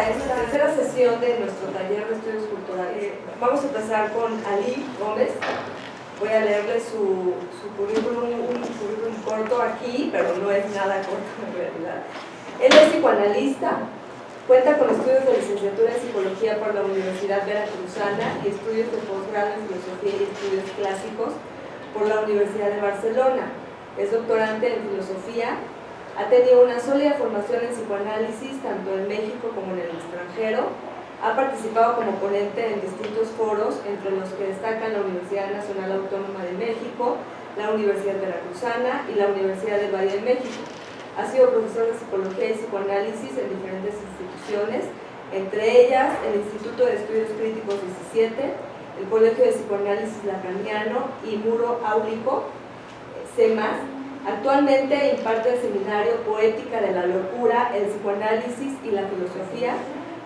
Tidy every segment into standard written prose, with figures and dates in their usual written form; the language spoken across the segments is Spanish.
a esta tercera sesión de nuestro taller de estudios culturales. Vamos a empezar con Ali Gómez. Voy a leerle su currículum, un currículum corto aquí, pero no es nada corto en realidad. Él es psicoanalista, cuenta con estudios de licenciatura en psicología por la Universidad Veracruzana y estudios de posgrado en filosofía y estudios clásicos por la Universidad de Barcelona. Es doctorante en filosofía. Ha tenido una sólida formación en psicoanálisis tanto en México como en el extranjero. Ha participado como ponente en distintos foros, entre los que destacan la Universidad Nacional Autónoma de México, la Universidad Veracruzana y la Universidad del Valle de México. Ha sido profesor de psicología y psicoanálisis en diferentes instituciones, entre ellas el Instituto de Estudios Críticos 17, el Colegio de Psicoanálisis Lacaniano y Muro Áurico, CEMAS. Actualmente imparte el seminario Poética de la Locura, el Psicoanálisis y la Filosofía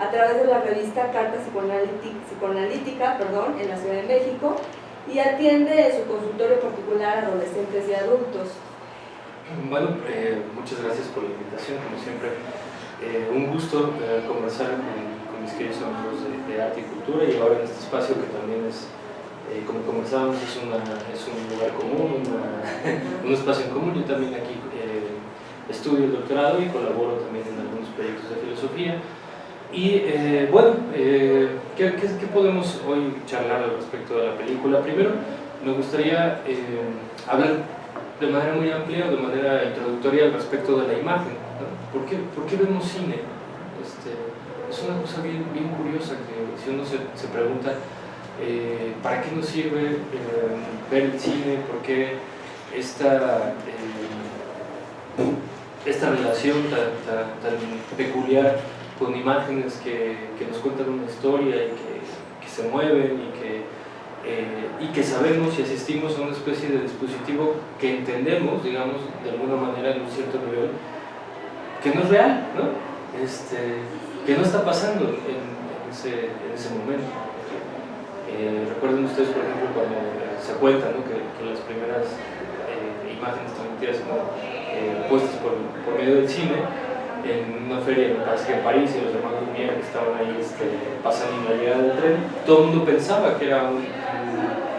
a través de la revista Carta Psicoanalítica en la Ciudad de México y atiende en su consultorio particular a adolescentes y adultos. Bueno, muchas gracias por la invitación, como siempre. Un gusto conversar con mis queridos amigos de arte y cultura, y ahora en este espacio que también es, como conversábamos, es un lugar común, un espacio en común. Yo también aquí estudio el doctorado y colaboro también en algunos proyectos de filosofía. Y bueno, ¿qué podemos hoy charlar al respecto de la película? Primero, me gustaría hablar de manera muy amplia, de manera introductoria al respecto de la imagen, ¿no? ¿Por qué vemos cine? Es una cosa bien curiosa, que si uno se pregunta ¿para qué nos sirve ver el cine? ¿Por qué esta relación tan peculiar con imágenes que nos cuentan una historia y que se mueven y que sabemos y asistimos a una especie de dispositivo que entendemos, digamos, de alguna manera en un cierto nivel, que no es real, ¿no? Que no está pasando en ese momento. Recuerden ustedes, por ejemplo, cuando se cuenta, ¿no?, que las primeras imágenes transmitidas puestas por medio del cine en una feria, me parece que en París, y los hermanos Lumière que estaban ahí pasando en la llegada del tren, todo el mundo pensaba que era un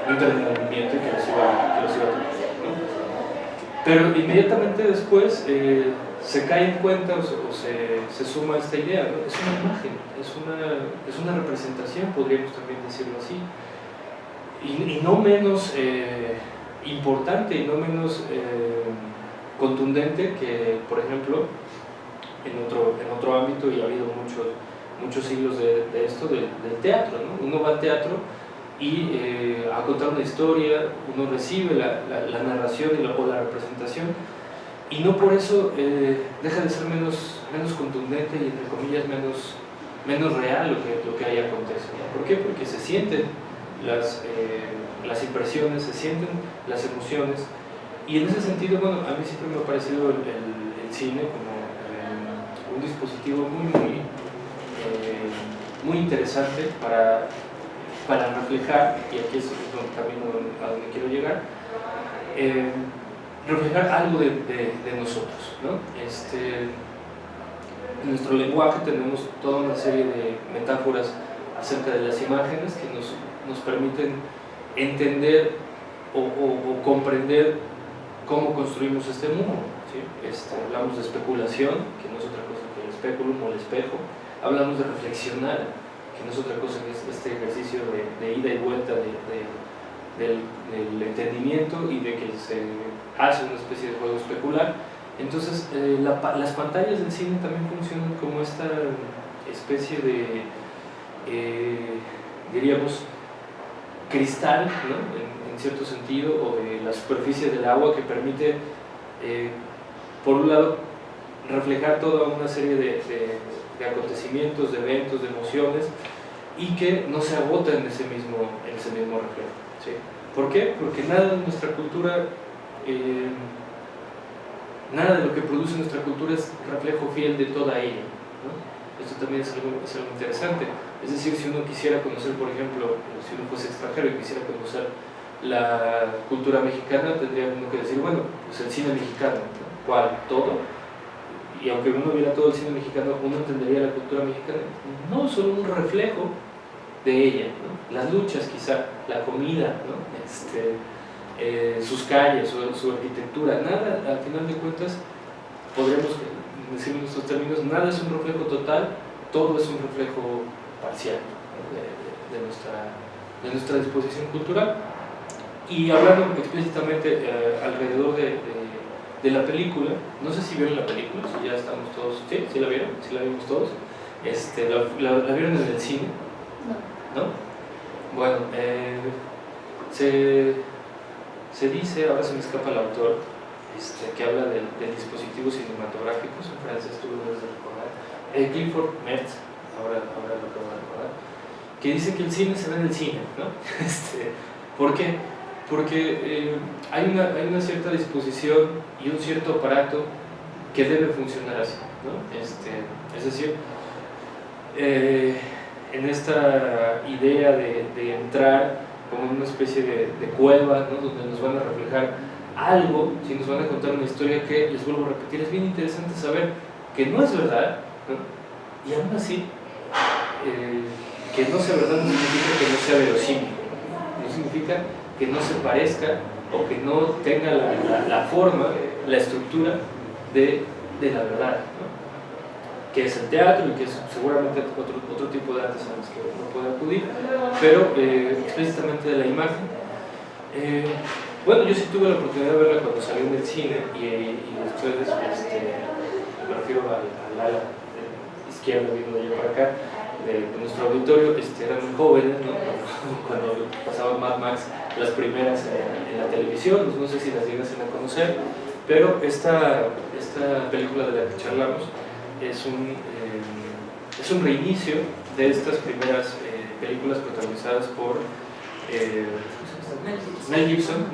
entretenimiento y que los iba a tocar, ¿no? Pero inmediatamente después se cae en cuenta o se suma esta idea, ¿no? Es una imagen, es una representación, podríamos también decirlo así, y no menos importante y no menos contundente que, por ejemplo, en otro ámbito, y ha habido muchos siglos de esto, del teatro, ¿no? Uno va al teatro y a contar una historia, uno recibe la narración o la representación, y no por eso deja de ser menos contundente y, entre comillas, menos real lo que ahí acontece, ¿no? ¿Por qué? Porque se sienten las impresiones, se sienten las emociones, y en ese sentido, bueno, a mí siempre me ha parecido el cine como un dispositivo muy interesante para reflejar, y aquí es también a donde quiero llegar, reflejar algo de nosotros, ¿no? En nuestro lenguaje tenemos toda una serie de metáforas acerca de las imágenes que nos permiten entender o comprender cómo construimos este mundo, ¿sí? Hablamos de especulación, que no es otra cosa que el especulum o el espejo. Hablamos de reflexionar, que no es otra cosa que este ejercicio de ida y vuelta del entendimiento, y de que se hace una especie de juego especular. Entonces, las pantallas del cine también funcionan como esta especie de, diríamos, cristal, ¿no?, en cierto sentido, o de la superficie del agua, que permite, por un lado, reflejar toda una serie de acontecimientos, de eventos, de emociones, y que no se agota en ese mismo reflejo, ¿sí? ¿Por qué? Porque nada de nuestra cultura, nada de lo que produce nuestra cultura es reflejo fiel de toda ella, ¿no? Esto también es algo interesante. Es decir, si uno quisiera conocer, por ejemplo, si uno fuese extranjero y quisiera conocer la cultura mexicana, tendría uno que decir, bueno, pues el cine mexicano, ¿no? ¿Cuál? ¿Todo? y aunque uno viera todo el cine mexicano, uno entendería la cultura mexicana. No, son un reflejo de ella, ¿no? Las luchas quizá, la comida, ¿no? Sus calles, su arquitectura, nada, al final de cuentas, podríamos decir en nuestros términos, nada es un reflejo total, todo es un reflejo parcial, ¿no? de nuestra disposición cultural. Y hablando explícitamente alrededor de la película, no sé si vieron la película, si ya estamos todos, ¿sí? ¿Sí la vieron? ¿Sí la vimos todos? ¿La vieron en el cine? ¿No? Bueno, se dice, ahora se me escapa el autor, que habla del dispositivo cinematográfico, en francés tú lo debes de recordar, Clifford Mertz, ahora lo acabo de recordar, que dice que el cine se ve en el cine, ¿no? ¿Por qué? Porque hay una cierta disposición y un cierto aparato que debe funcionar así, ¿no? Es decir, en esta idea de entrar como en una especie de cueva, ¿no? Donde nos van a reflejar algo, si nos van a contar una historia que, les vuelvo a repetir, es bien interesante saber que no es verdad, ¿no? Y aún así, que no sea verdad no significa que no sea verosímil, no significa que no se parezca o que no tenga la forma, la estructura de la verdad, ¿no? Que es el teatro y que es seguramente otro tipo de artes a los que uno puede acudir, pero explícitamente de la imagen. Bueno, yo sí tuve la oportunidad de verla cuando salió en el cine y ustedes, me refiero al ala izquierdo, viendo de allá para acá, de nuestro auditorio, eran muy jóvenes, ¿no? Cuando pasaba Mad Max, las primeras en la televisión, no sé si las llegasen a conocer, pero esta película de la que charlamos es un reinicio de estas primeras películas protagonizadas por Mel Gibson,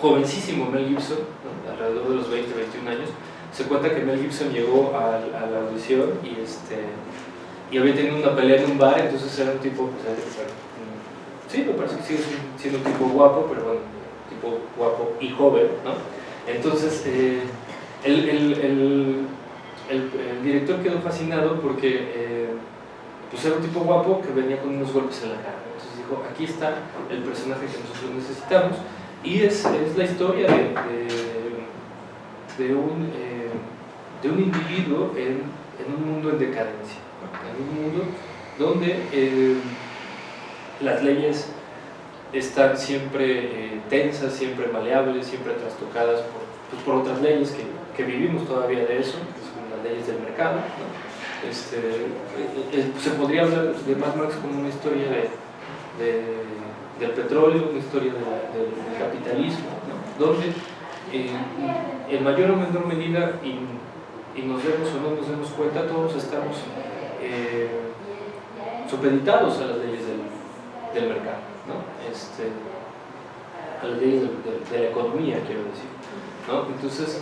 jovencísimo Mel Gibson, ¿no? Alrededor de los 20, 21 años. Se cuenta que Mel Gibson llegó a la audición y había tenido una pelea en un bar, entonces era un tipo, pues, sí, me parece que sigue siendo un tipo guapo, pero bueno, tipo guapo y joven, ¿no? Entonces, el director quedó fascinado porque pues era un tipo guapo que venía con unos golpes en la cara. Entonces dijo, aquí está el personaje que nosotros necesitamos, y es la historia de un individuo en un mundo en decadencia, ¿no? En un mundo donde las leyes están siempre tensas, siempre maleables, siempre trastocadas por otras leyes que vivimos todavía de eso, que son las leyes del mercado, ¿no? Se podría hablar de Mad Max como una historia del petróleo, una historia del capitalismo, ¿no? Donde en mayor o menor medida, y nos demos o no nos demos cuenta, todos estamos supeditados a las leyes del mercado, ¿no? A las leyes de la economía, quiero decir, ¿no? Entonces,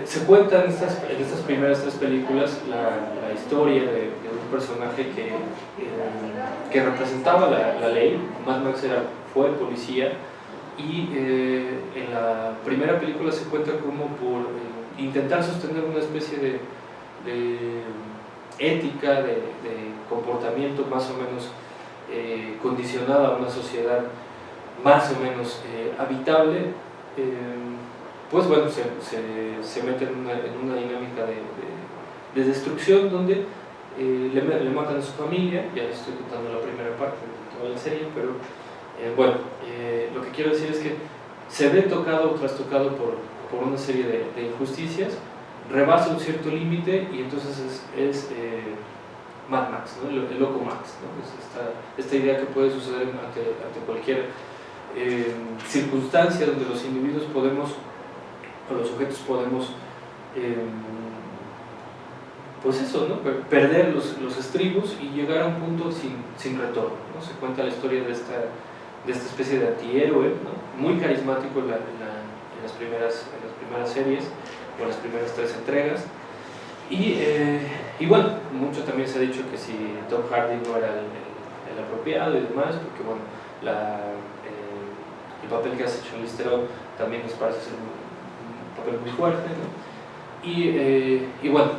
se cuenta en estas primeras tres películas la historia de un personaje que representaba la ley. Mad Max fue policía, y en la primera película se cuenta como por intentar sostener una especie de ética, de comportamiento más o menos condicionada a una sociedad más o menos habitable, pues bueno, se mete en una dinámica de destrucción donde le matan a su familia. Ya estoy contando la primera parte de toda la serie, pero bueno, lo que quiero decir es que se ve tocado o trastocado por una serie de injusticias, rebasa un cierto límite, y entonces es Mad Max, ¿no? El loco Max, ¿no? Es esta idea que puede suceder ante cualquier circunstancia donde los individuos podemos, o los sujetos podemos, pues eso, ¿no? Perder los estribos y llegar a un punto sin retorno, ¿no? Se cuenta la historia de esta especie de antihéroe, ¿no? Muy carismático en las primeras series, o en las primeras tres entregas, y bueno, mucho también se ha dicho que si Tom Hardy no era el apropiado y demás, porque bueno, el papel que hace Charlize Theron también nos parece ser un papel muy fuerte, ¿no? Y bueno,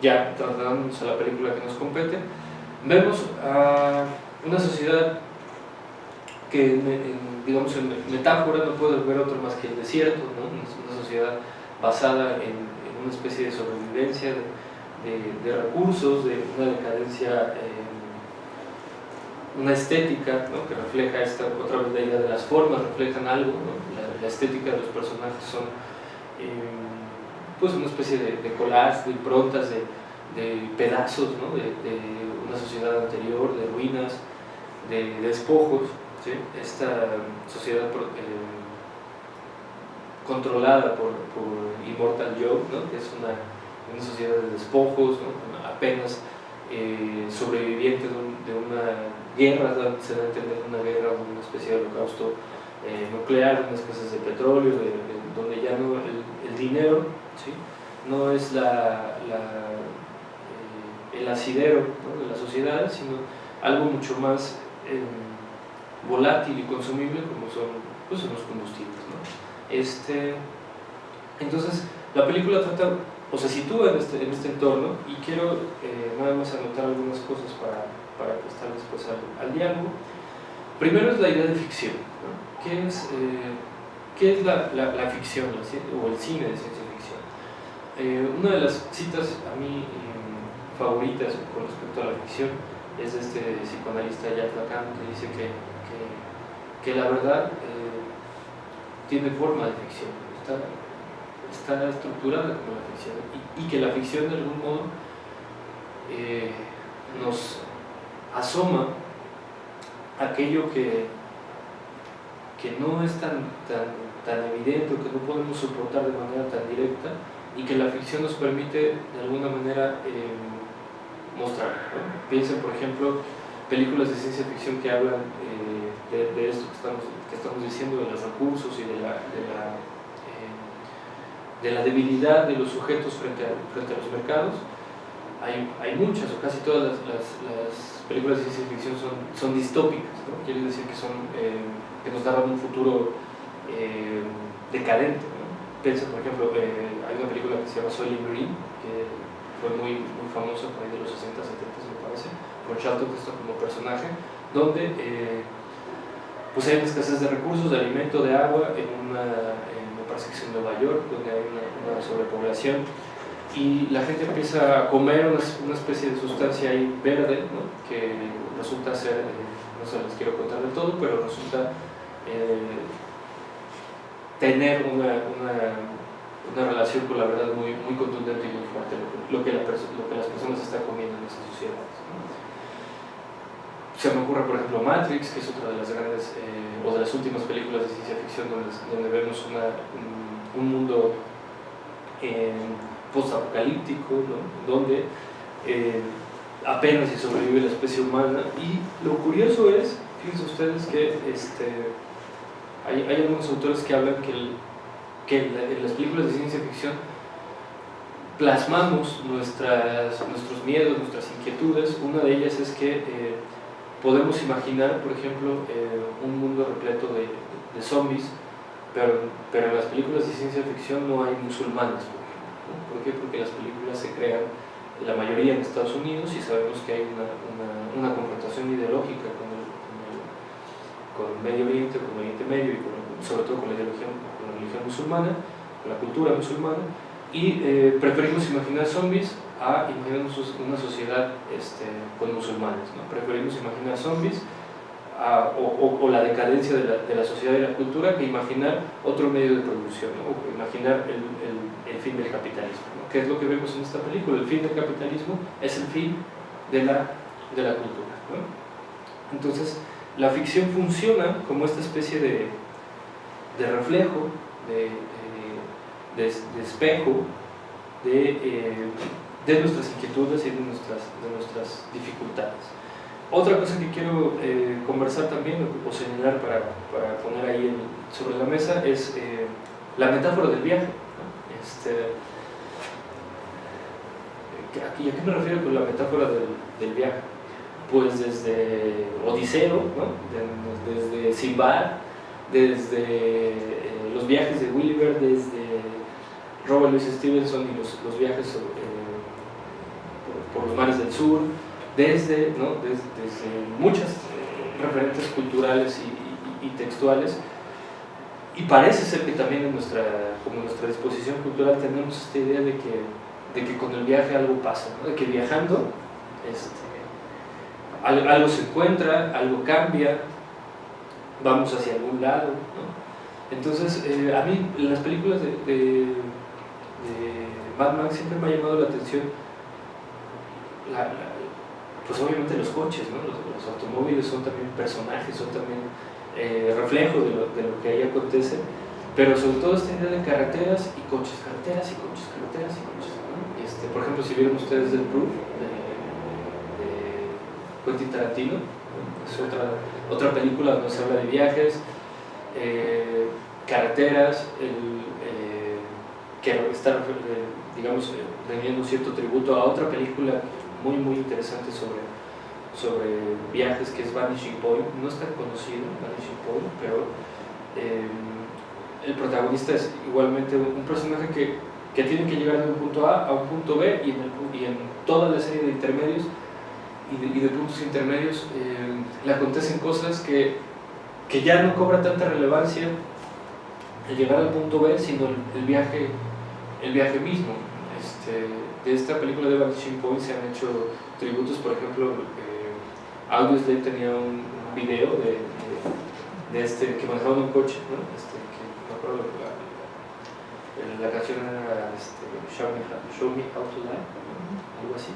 ya trasladándonos a la película que nos compete, vemos a una sociedad que, digamos, en metáfora no puede ver otro más que el desierto, ¿no? Una sociedad basada en una especie de sobrevivencia, de recursos, de una decadencia, una estética, ¿no? Que refleja otra vez la idea de las formas, reflejan algo, ¿no? La estética de los personajes son pues una especie de collage, de improntas, de pedazos, ¿no? de una sociedad anterior, de ruinas, de despojos, ¿sí? Esta sociedad controlada por Immortal Joe, ¿no? Que es una sociedad de despojos, ¿no? Apenas sobreviviente de una guerra, se da a entender una guerra, una especie de holocausto nuclear, unas escasez de petróleo, donde ya no el dinero, ¿sí? No es el asidero, ¿no? De la sociedad, sino algo mucho más volátil y consumible, como son los combustibles, ¿no? Entonces, la película trata, o se sitúa en este entorno, y quiero nada más anotar algunas cosas para prestar después al diálogo. Primero es la idea de ficción, ¿no? ¿Qué es la ficción, o el cine de ciencia ficción? Una de las citas a mí favoritas con respecto a la ficción es de este psicoanalista Jacques Lacan, que dice que la verdad tiene forma de ficción, está estructurada como la ficción, y que la ficción de algún modo nos asoma aquello que no es tan evidente, o que no podemos soportar de manera tan directa, y que la ficción nos permite de alguna manera mostrar, ¿no? Piensen, por ejemplo, películas de ciencia ficción que hablan de esto que estamos diciendo, de los recursos y de la debilidad de los sujetos frente a los mercados. Hay muchas, o casi todas las películas de ciencia ficción son distópicas, ¿no? Quiere decir que nos narran un futuro decadente, ¿no? Piensa, por ejemplo, hay una película que se llama Soylent Green, que fue muy famosa por ahí de los 60, 70, me parece, con Charlton Heston como personaje, donde pues hay una escasez de recursos, de alimento, de agua, me parece que es en Nueva York, donde hay una sobrepoblación, y la gente empieza a comer una especie de sustancia ahí verde, ¿no? Que resulta ser, no se les quiero contar del todo, pero resulta tener una relación con la verdad muy contundente y muy fuerte, lo que las personas están comiendo en esas sociedades, ¿no? Se me ocurre, por ejemplo, Matrix, que es otra de las grandes, o de las últimas películas de ciencia ficción donde vemos un mundo post-apocalíptico, ¿no? Donde apenas si sobrevive la especie humana. Y lo curioso es, fíjense ustedes, que hay algunos autores que hablan que en las películas de ciencia ficción plasmamos nuestros miedos, nuestras inquietudes. Una de ellas es que podemos imaginar, por ejemplo, un mundo repleto de zombies, pero en las películas de ciencia ficción no hay musulmanes, por ejemplo, ¿no? ¿Por qué? Porque las películas se crean, la mayoría en Estados Unidos, y sabemos que hay una confrontación ideológica con Medio Oriente, con Oriente Medio, y sobre todo con la religión musulmana, con la cultura musulmana, y preferimos imaginar zombies a imaginar una sociedad con musulmanes, ¿no? Preferimos imaginar zombies o la decadencia de la sociedad y la cultura, que imaginar otro medio de producción, ¿no? O imaginar el fin del capitalismo, ¿no? ¿Qué es lo que vemos en esta película? El fin del capitalismo es el fin de la cultura, ¿no? Entonces, la ficción funciona como esta especie de reflejo, de espejo de nuestras inquietudes y de nuestras dificultades. Otra cosa que quiero conversar también, o señalar para poner ahí sobre la mesa, es la metáfora del viaje, ¿no? ¿A qué me refiero con la metáfora del viaje? Pues desde Odiseo, ¿no? Desde Sinbad, desde los viajes de Gulliver, desde Robert Louis Stevenson y los viajes por los mares del sur, desde muchas referentes culturales y textuales, y parece ser que también como nuestra disposición cultural tenemos esta idea de que con el viaje algo pasa, ¿no? De que viajando algo se encuentra, algo cambia, vamos hacia algún lado, ¿no? Entonces, a mí en las películas de Mad Max siempre me ha llamado la atención pues obviamente los coches, ¿no? Los automóviles son también personajes, son también reflejo de lo que ahí acontece, pero sobre todo esta idea de carreteras y coches, carreteras y coches, carreteras y coches, ¿no? Por ejemplo, si vieron ustedes The Proof de Quentin Tarantino, ¿no? Es otra película donde se habla de viajes, carreteras, que está, digamos, teniendo un cierto tributo a otra película muy muy interesante sobre viajes, que es Vanishing Point. No es tan conocido Vanishing Point, pero el protagonista es igualmente un personaje que tiene que llegar de un punto A un punto B, y en toda la serie de intermedios y de puntos intermedios le acontecen cosas que ya no cobra tanta relevancia el llegar al punto B, sino el viaje mismo. De esta película de Vanishing Point se han hecho tributos. Por ejemplo, Audioslave tenía un video de que manejaba un coche, ¿no? Que me acuerdo, la canción era Show Me How to Lie, ¿no? Algo así.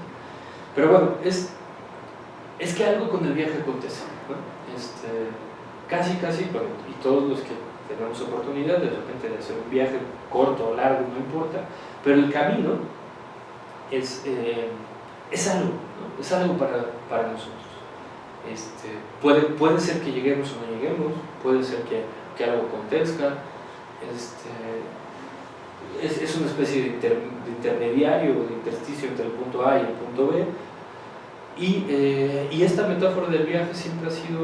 Pero bueno, es que algo con el viaje acontece, ¿no? Casi, bueno, y todos los que tenemos oportunidad de repente de hacer un viaje corto o largo, no importa, pero el camino es algo, ¿no? Es algo para nosotros. Puede ser que lleguemos o no lleguemos, puede ser que algo acontezca, es una especie de intermediario, de intersticio entre el punto A y el punto B, y esta metáfora del viaje siempre ha sido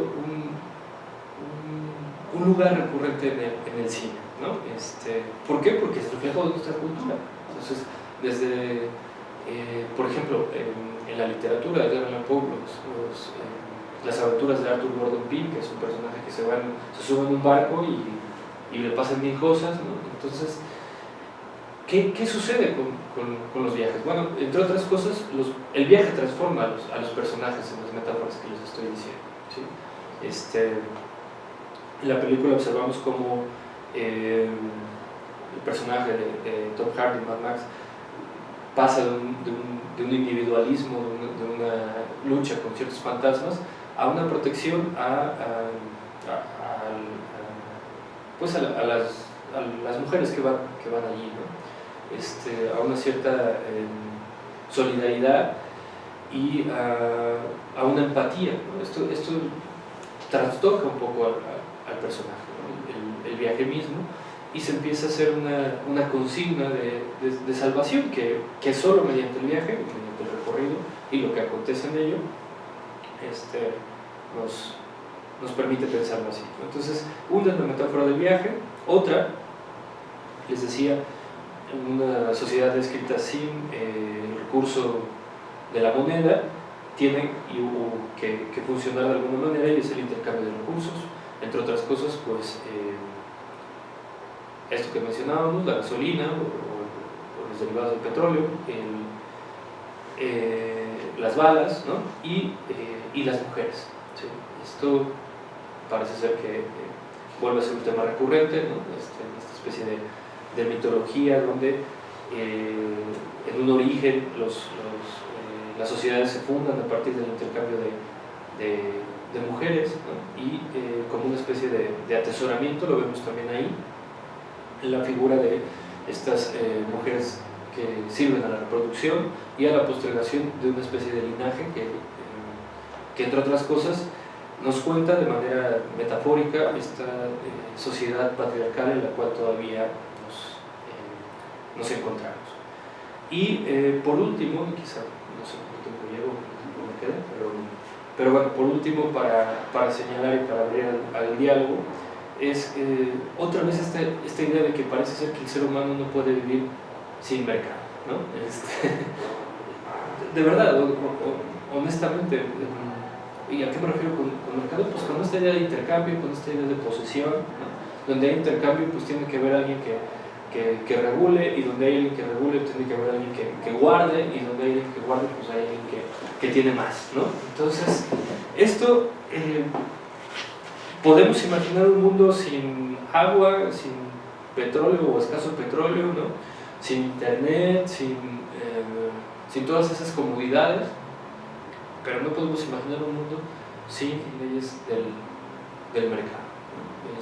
un lugar recurrente en el cine, ¿no? ¿Por qué? Porque es reflejo de nuestra cultura. Entonces, desde, por ejemplo, en la literatura de Edgar Allan Poe, las aventuras de Arthur Gordon Pym, que es un personaje que se sube en un barco y le pasan mil cosas, ¿no? Entonces, ¿qué sucede con los viajes? Bueno, entre otras cosas, el viaje transforma a los personajes en las metáforas que les estoy diciendo, ¿sí? En la película observamos cómo el personaje de Tom Hardy, Mad Max, pasa de un individualismo, de una lucha con ciertos fantasmas, a una protección pues a las mujeres que van allí, ¿no? A una cierta solidaridad y a una empatía, ¿no? Esto trastoca un poco al personaje, ¿no? El viaje mismo, y se empieza a hacer una consigna de salvación que solo mediante el viaje, mediante el recorrido y lo que acontece en ello, nos permite pensarlo así, ¿no? Entonces, una es la metáfora del viaje, otra, les decía, en una sociedad descrita sin el recurso de la moneda, tiene que funcionar de alguna manera, y es el intercambio de recursos, entre otras cosas, pues esto que mencionábamos, la gasolina o los derivados del petróleo, las balas, ¿no? y las mujeres, ¿sí? Esto parece ser que vuelve a ser un tema recurrente, ¿no? Esta especie de mitología donde en un origen las sociedades se fundan a partir del intercambio de mujeres, ¿no? Y como una especie de atesoramiento, lo vemos también ahí, en la figura de estas mujeres que sirven a la reproducción y a la postergación de una especie de linaje que entre otras cosas nos cuenta de manera metafórica esta sociedad patriarcal en la cual todavía nos encontramos. Y por último, quizá no sé cuánto tiempo llevo, no me queda, pero bueno, por último, para señalar y para abrir al diálogo, es otra vez esta idea de que parece ser que el ser humano no puede vivir sin mercado, ¿no? De verdad, honestamente, ¿y a qué me refiero con mercado? Pues con esta idea de intercambio, con esta idea de posesión, ¿no? Donde hay intercambio, pues tiene que haber alguien que regule, y donde hay alguien que regule, tiene que haber alguien que guarde, y donde hay alguien que guarde, pues hay alguien que tiene más, ¿no? Entonces, esto, podemos imaginar un mundo sin agua, sin petróleo o escaso petróleo, ¿no? Sin internet, sin todas esas comodidades, pero no podemos imaginar un mundo sin leyes del mercado, ¿no?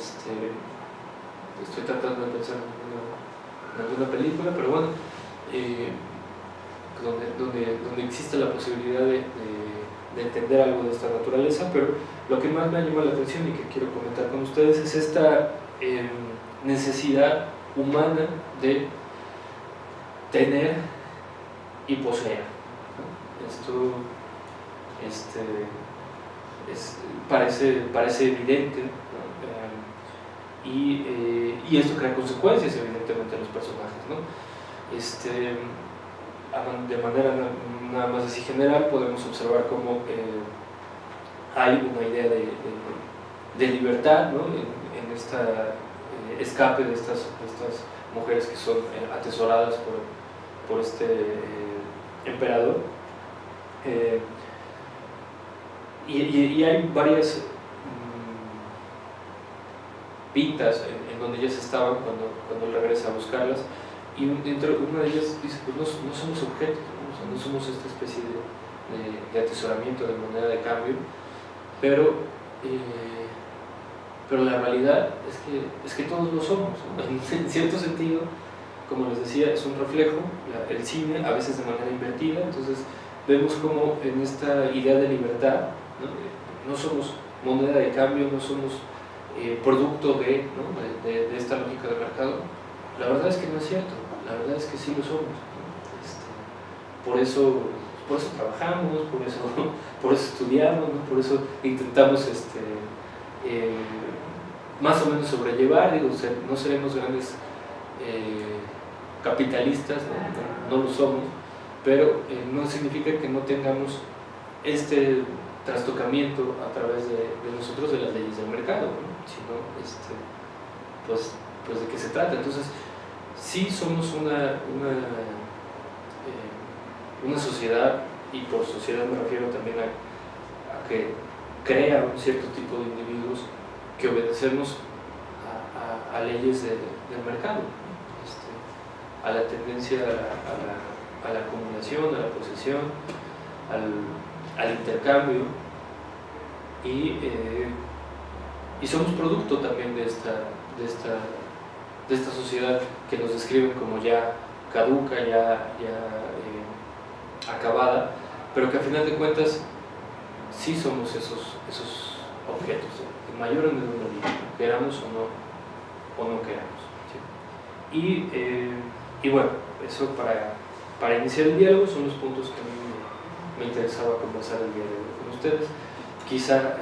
Estoy tratando de pensar en alguna película, pero bueno, donde existe la posibilidad de entender algo de esta naturaleza. Pero lo que más me ha llamado la atención y que quiero comentar con ustedes es esta necesidad humana de tener y poseer, ¿no? Esto parece evidente, ¿no? Y esto crea consecuencias evidentemente en los personajes, ¿no? De manera nada más así general, podemos observar cómo hay una idea de libertad, ¿no? en esta escape de estas mujeres que son atesoradas por este emperador, y hay varias pintas en donde ellas estaban cuando él regresa a buscarlas, y una de ellas dice, pues no somos objetos, ¿no? O sea, no somos esta especie de atesoramiento, de moneda de cambio, pero la realidad es que todos lo somos, ¿no? En cierto sentido, como les decía, es un reflejo, el cine, a veces de manera invertida. Entonces vemos como en esta idea de libertad, no somos moneda de cambio, no somos producto de esta lógica de mercado. La verdad es que no es cierto, la verdad es que sí lo somos, ¿no? Por eso trabajamos, por eso estudiamos, ¿no? Por eso intentamos más o menos sobrellevar. Digo, no seremos grandes capitalistas, no lo somos, pero no significa que no tengamos este trastocamiento a través de nosotros de las leyes del mercado, ¿no? Sino pues de qué se trata. Entonces sí somos una sociedad, y por sociedad me refiero también a que crea un cierto tipo de individuos que obedecemos a leyes del mercado, ¿no? A la tendencia a la acumulación, a la posesión, al intercambio, y somos producto también de esta sociedad que nos describen como ya caduca, ya acabada, pero que a final de cuentas sí somos esos objetos, en mayor o menor medida, queramos o no queramos, ¿sí? Y bueno, eso para iniciar el diálogo son los puntos que a mí me interesaba conversar el día de hoy con ustedes. Quizá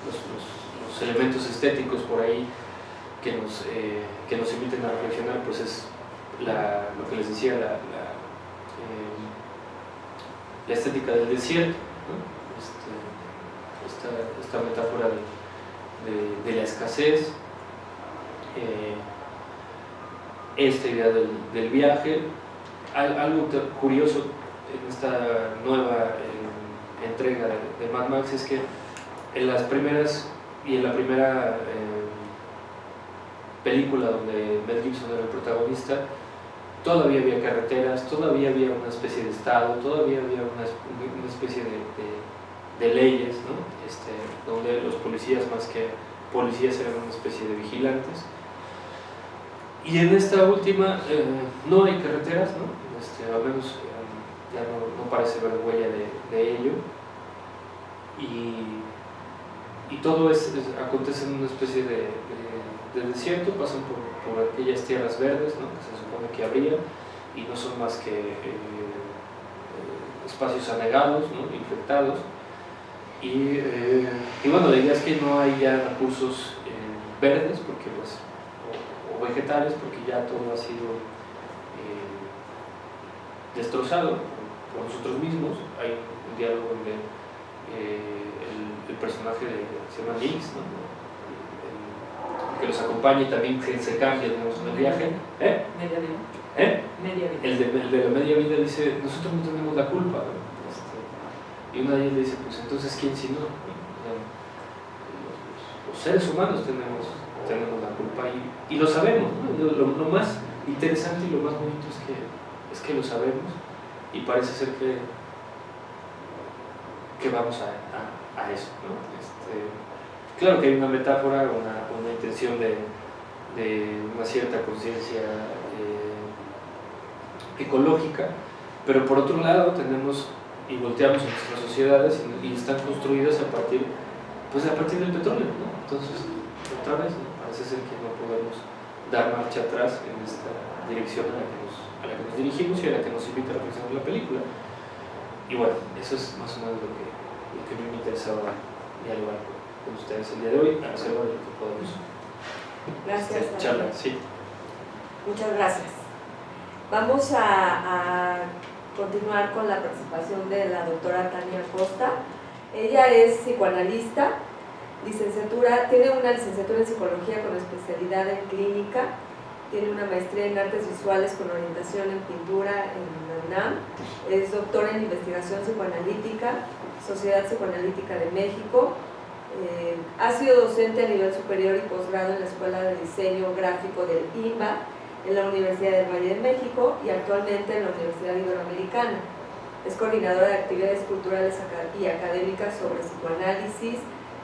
los elementos estéticos por ahí que nos inviten a reflexionar, pues es lo que les decía, la estética del desierto, ¿no? Esta metáfora de la escasez, esta idea del viaje. Algo curioso en esta nueva entrega de Mad Max es que en las primeras y en la primera película donde Mel Gibson era el protagonista, todavía había carreteras, todavía había una especie de estado, todavía había una especie de leyes, ¿no? Donde los policías, más que policías, eran una especie de vigilantes. Y en esta última no hay carreteras, ¿no? Al menos ya no parece haber huella de ello, y todo acontece en una especie de desierto. Pasan por aquellas tierras verdes, ¿no? Que se supone que habría, y no son más que espacios anegados, ¿no? Infectados, y bueno, la idea es que no hay ya recursos verdes, porque pues, o vegetales, porque ya todo ha sido destrozado por nosotros mismos. Hay un diálogo donde el personaje se llama Nix, ¿no? Que los acompaña y también se cambia, digamos, en el viaje. Media vida. Media vida. El de la media vida dice, nosotros no tenemos la culpa, ¿no? Y una de ellas le dice, pues entonces ¿quién si no? Los seres humanos tenemos la culpa y lo sabemos, ¿no? Lo más interesante y lo más bonito es que lo sabemos y parece ser que vamos a eso, ¿no? Claro que hay una metáfora, una intención de una cierta conciencia ecológica, pero por otro lado tenemos y volteamos a nuestras sociedades y están construidas a partir del petróleo, ¿no? Entonces, otra vez, ¿no? Parece ser que no podemos dar marcha atrás en esta dirección a la que nos dirigimos y a la que nos invita a reflexionar la película. Y bueno, eso es más o menos lo que me interesaba dialogar con ustedes el día de hoy, a reserva de lo que podemos charlar. Sí. Muchas gracias. Vamos a continuar con la participación de la doctora Tania Costa. Ella es psicoanalista, tiene una licenciatura en psicología con especialidad en clínica, tiene una maestría en artes visuales con orientación en pintura en la UNAM, es doctora en investigación psicoanalítica, Sociedad Psicoanalítica de México, ha sido docente a nivel superior y posgrado en la Escuela de Diseño Gráfico del IMBA, en la Universidad del Valle de México y actualmente en la Universidad Iberoamericana. Es coordinadora de actividades culturales y académicas sobre psicoanálisis,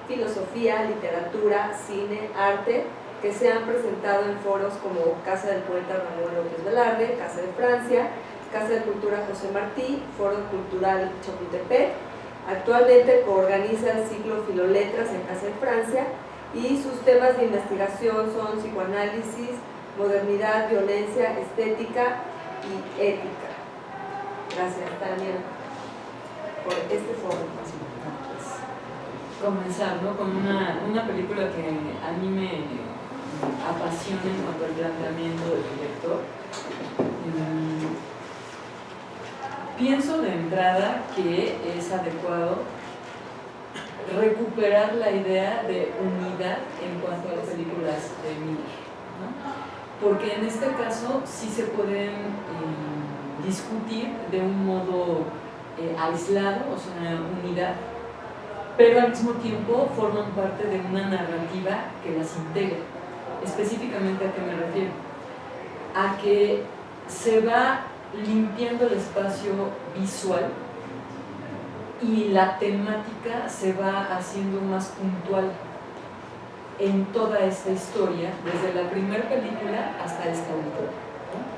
filosofía, literatura, cine, arte, que se han presentado en foros como Casa del Poeta Ramón López Velarde, Casa de Francia, Casa de Cultura José Martí, Foro Cultural Chapultepec. Actualmente coorganiza el ciclo Filoletras en Casa de Francia y sus temas de investigación son psicoanálisis, modernidad, violencia, estética y ética. Gracias, Tania, por este foro. Comenzar, ¿no?, con una película que a mí me apasiona en cuanto al planteamiento del director. Pienso de entrada que es adecuado recuperar la idea de unidad en cuanto a las películas de Miller, ¿no? Porque en este caso sí se pueden discutir de un modo aislado, o sea, unidad, pero al mismo tiempo forman parte de una narrativa que las integra. Específicamente, ¿a qué me refiero? A que se va limpiando el espacio visual y la temática se va haciendo más puntual en toda esta historia, desde la primera película hasta esta última, ¿no?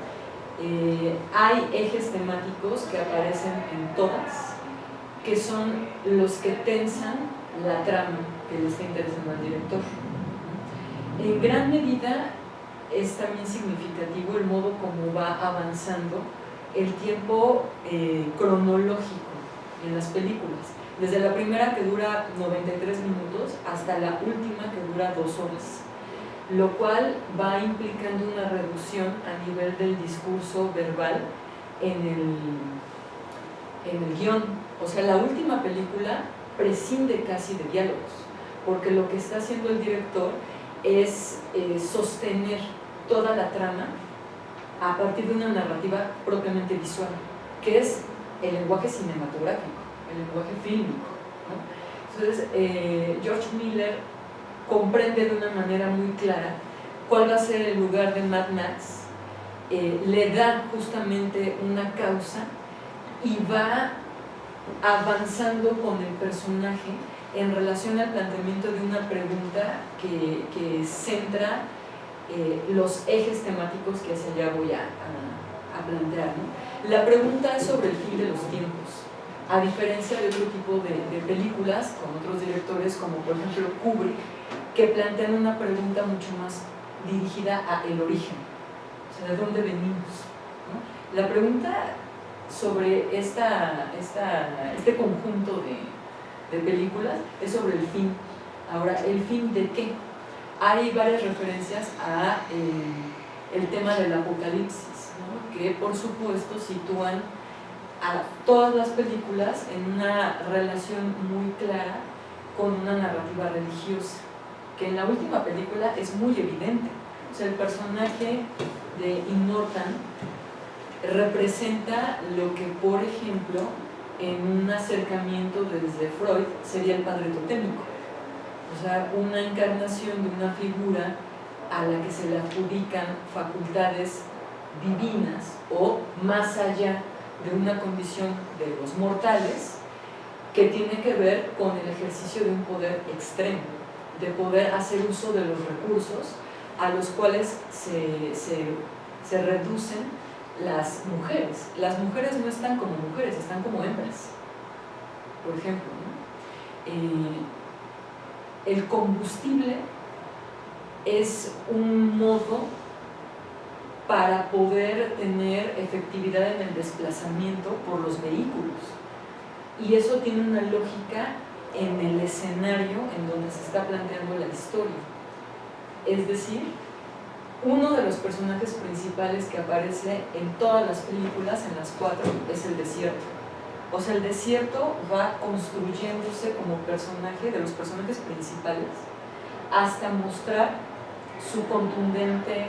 Hay ejes temáticos que aparecen en todas, que son los que tensan la trama que le está interesando al director. En gran medida es también significativo el modo como va avanzando el tiempo cronológico en las películas, desde la primera, que dura 93 minutos, hasta la última, que dura 2 horas, lo cual va implicando una reducción a nivel del discurso verbal en el guión. O sea, la última película prescinde casi de diálogos, porque lo que está haciendo el director es sostener toda la trama a partir de una narrativa propiamente visual, que es el lenguaje cinematográfico, el lenguaje fílmico, ¿no? Entonces, George Miller comprende de una manera muy clara cuál va a ser el lugar de Mad Max, le da justamente una causa y va avanzando con el personaje en relación al planteamiento de una pregunta que centra los ejes temáticos que hacia allá voy a plantear, ¿no? La pregunta es sobre el fin de los tiempos, a diferencia de otro tipo de películas con otros directores como por ejemplo Kubrick, que plantean una pregunta mucho más dirigida a el origen, o sea, ¿de dónde venimos?, ¿no? La pregunta sobre este conjunto de películas es sobre el fin. Ahora, ¿el fin de qué? Hay varias referencias a el tema del apocalipsis, ¿no?, que por supuesto sitúan a todas las películas en una relación muy clara con una narrativa religiosa, que en la última película es muy evidente. O sea, el personaje de Immortan representa lo que, por ejemplo, en un acercamiento desde Freud sería el padre totémico. O sea, una encarnación de una figura a la que se le adjudican facultades divinas o más allá de una condición de los mortales, que tiene que ver con el ejercicio de un poder extremo, de poder hacer uso de los recursos a los cuales se reducen las mujeres. Las mujeres no están como mujeres, están como hembras, por ejemplo, ¿no? El combustible es un modo para poder tener efectividad en el desplazamiento por los vehículos, y eso tiene una lógica en el escenario en donde se está planteando la historia. Es decir, uno de los personajes principales que aparece en todas las películas, en las 4, es el desierto. O sea, el desierto va construyéndose como personaje de los personajes principales hasta mostrar su contundente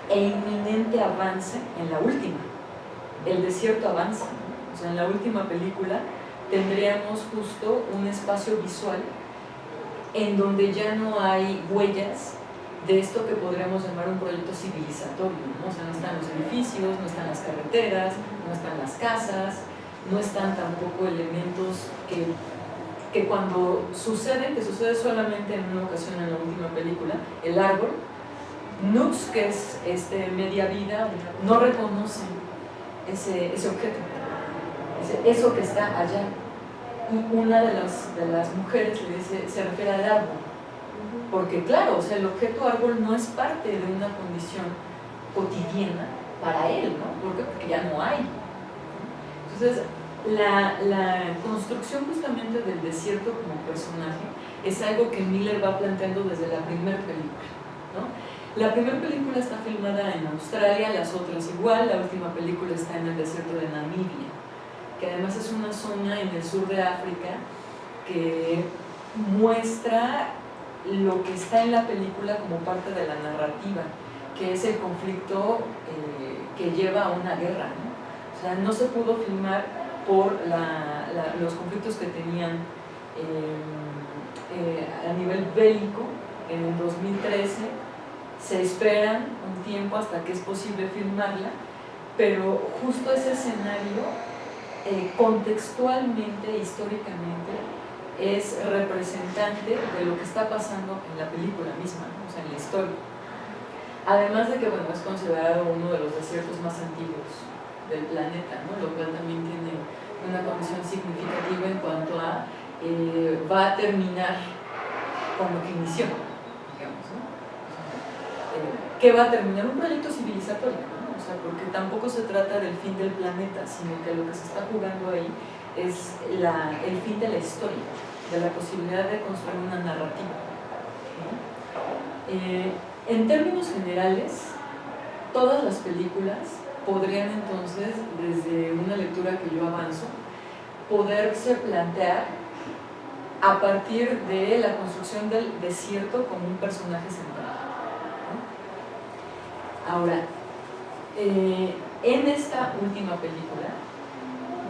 e inminente avance en la última. El desierto avanza, ¿no? O sea, en la última película tendríamos justo un espacio visual en donde ya no hay huellas de esto que podríamos llamar un proyecto civilizatorio, ¿no? O sea, no están los edificios, no están las carreteras, no están las casas, no están tampoco elementos que cuando suceden, que sucede solamente en una ocasión en la última película, el árbol, Nux, que es media vida, no reconoce ese objeto, eso que está allá. Y una de las mujeres le dice, se refiere al árbol, porque claro, o sea, el objeto árbol no es parte de una condición cotidiana para él, ¿no? Porque ya no hay. Entonces, la construcción justamente del desierto como personaje es algo que Miller va planteando desde la primera película, ¿no? La primera película está filmada en Australia, las otras igual, la última película está en el desierto de Namibia, que además es una zona en el sur de África que muestra lo que está en la película como parte de la narrativa, que es el conflicto que lleva a una guerra, ¿no? O sea, no se pudo filmar por los conflictos que tenían a nivel bélico en el 2013. Se esperan un tiempo hasta que es posible filmarla, pero justo ese escenario contextualmente, históricamente, es representante de lo que está pasando en la película misma, ¿no? O sea, en la historia. Además de que, bueno, es considerado uno de los desiertos más antiguos del planeta, ¿no? Lo cual también tiene una condición significativa en cuanto a va a terminar con lo que inició, digamos, ¿no? ¿Qué va a terminar? Un proyecto civilizatorio, ¿no? O sea, porque tampoco se trata del fin del planeta, sino que lo que se está jugando ahí es el fin de la historia, de la posibilidad de construir una narrativa, ¿no? En términos generales, todas las películas podrían entonces, desde una lectura que yo avanzo, poderse plantear a partir de la construcción del desierto como un personaje central, ¿no? Ahora, en esta última película,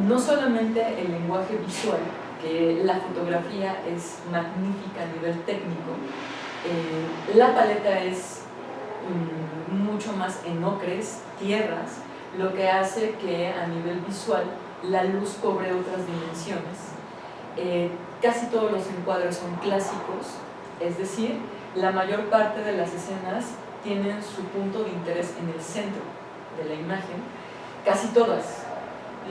no solamente el lenguaje visual, que la fotografía es magnífica a nivel técnico, la paleta es mucho más en ocres, tierras, lo que hace que a nivel visual la luz cobre otras dimensiones. Casi todos los encuadres son clásicos, es decir, la mayor parte de las escenas tienen su punto de interés en el centro de la imagen, casi todas,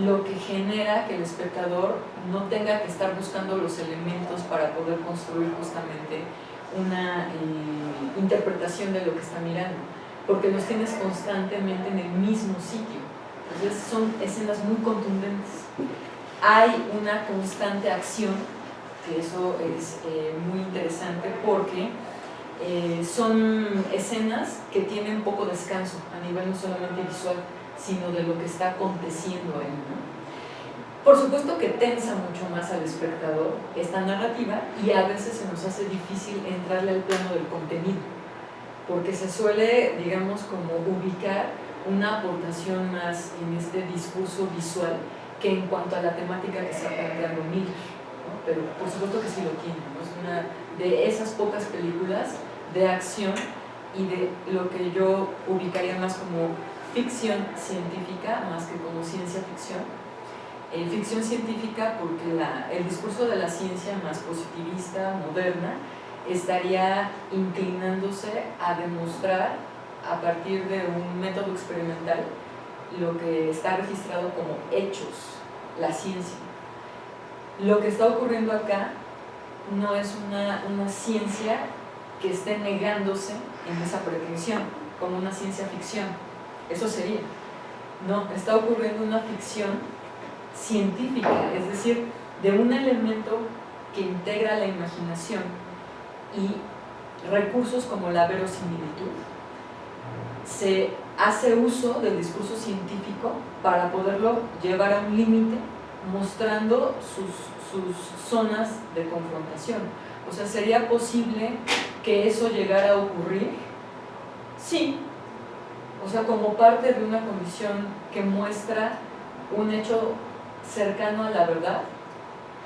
lo que genera que el espectador no tenga que estar buscando los elementos para poder construir justamente una interpretación de lo que está mirando, porque los tienes constantemente en el mismo sitio. Entonces son escenas muy contundentes. Hay una constante acción, que eso es muy interesante porque son escenas que tienen poco descanso a nivel no solamente visual, sino de lo que está aconteciendo ahí, ¿no? Por supuesto que tensa mucho más al espectador esta narrativa y a veces se nos hace difícil entrarle al plano del contenido, porque se suele, digamos, como ubicar una aportación más en este discurso visual que en cuanto a la temática que está planteando Miller, ¿no? Pero por supuesto que sí lo tiene, ¿no? Es una de esas pocas películas de acción y de lo que yo ubicaría más como ficción científica más que como ciencia ficción. Ficción científica porque el discurso de la ciencia más positivista, moderna, estaría inclinándose a demostrar a partir de un método experimental lo que está registrado como hechos, la ciencia. Lo que está ocurriendo acá no es una ciencia que esté negándose en esa pretensión, como una ciencia ficción. Eso sería. No, está ocurriendo una ficción científica, es decir, de un elemento que integra la imaginación y recursos como la verosimilitud. Se hace uso del discurso científico para poderlo llevar a un límite, mostrando sus zonas de confrontación. O sea, ¿sería posible que eso llegara a ocurrir? Sí. O sea, como parte de una condición que muestra un hecho cercano a la verdad.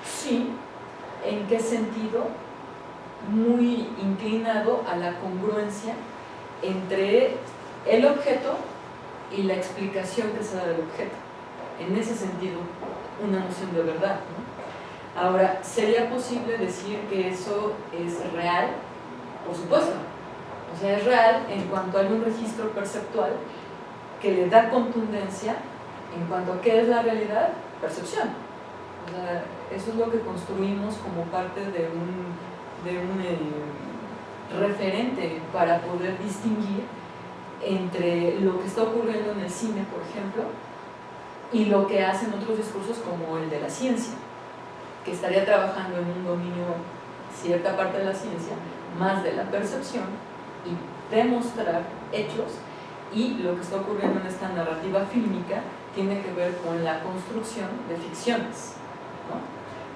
Sí. ¿En qué sentido? Muy inclinado a la congruencia entre el objeto y la explicación que se da del objeto. En ese sentido, una noción de verdad, ¿no? Ahora, ¿sería posible decir que eso es real? Por supuesto. O sea, es real en cuanto hay un registro perceptual que le da contundencia en cuanto a qué es la realidad, percepción. O sea, eso es lo que construimos como parte de un referente para poder distinguir entre lo que está ocurriendo en el cine, por ejemplo, y lo que hacen otros discursos como el de la ciencia, que estaría trabajando en un dominio, cierta parte de la ciencia, más de la percepción y demostrar hechos, y lo que está ocurriendo en esta narrativa fílmica tiene que ver con la construcción de ficciones, ¿no?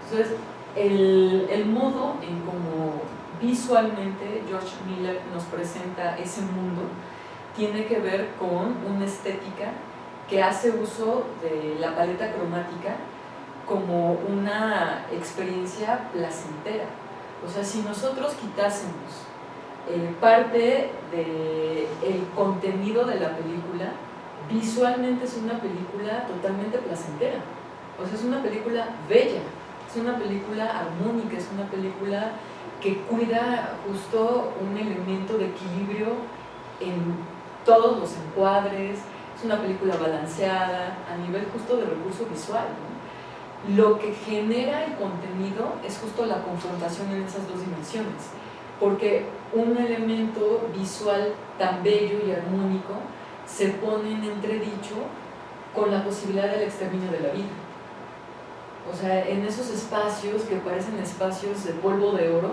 Entonces, el modo en cómo visualmente George Miller nos presenta ese mundo tiene que ver con una estética que hace uso de la paleta cromática como una experiencia placentera. O sea, si nosotros quitásemos parte del contenido de la película, visualmente es una película totalmente placentera. O sea, es una película bella, es una película armónica, es una película que cuida justo un elemento de equilibrio en todos los encuadres, es una película balanceada a nivel justo de recurso visual, ¿no? Lo que genera el contenido es justo la confrontación en esas dos dimensiones, porque un elemento visual tan bello y armónico se pone en entredicho con la posibilidad del exterminio de la vida. O sea, en esos espacios que parecen espacios de polvo de oro,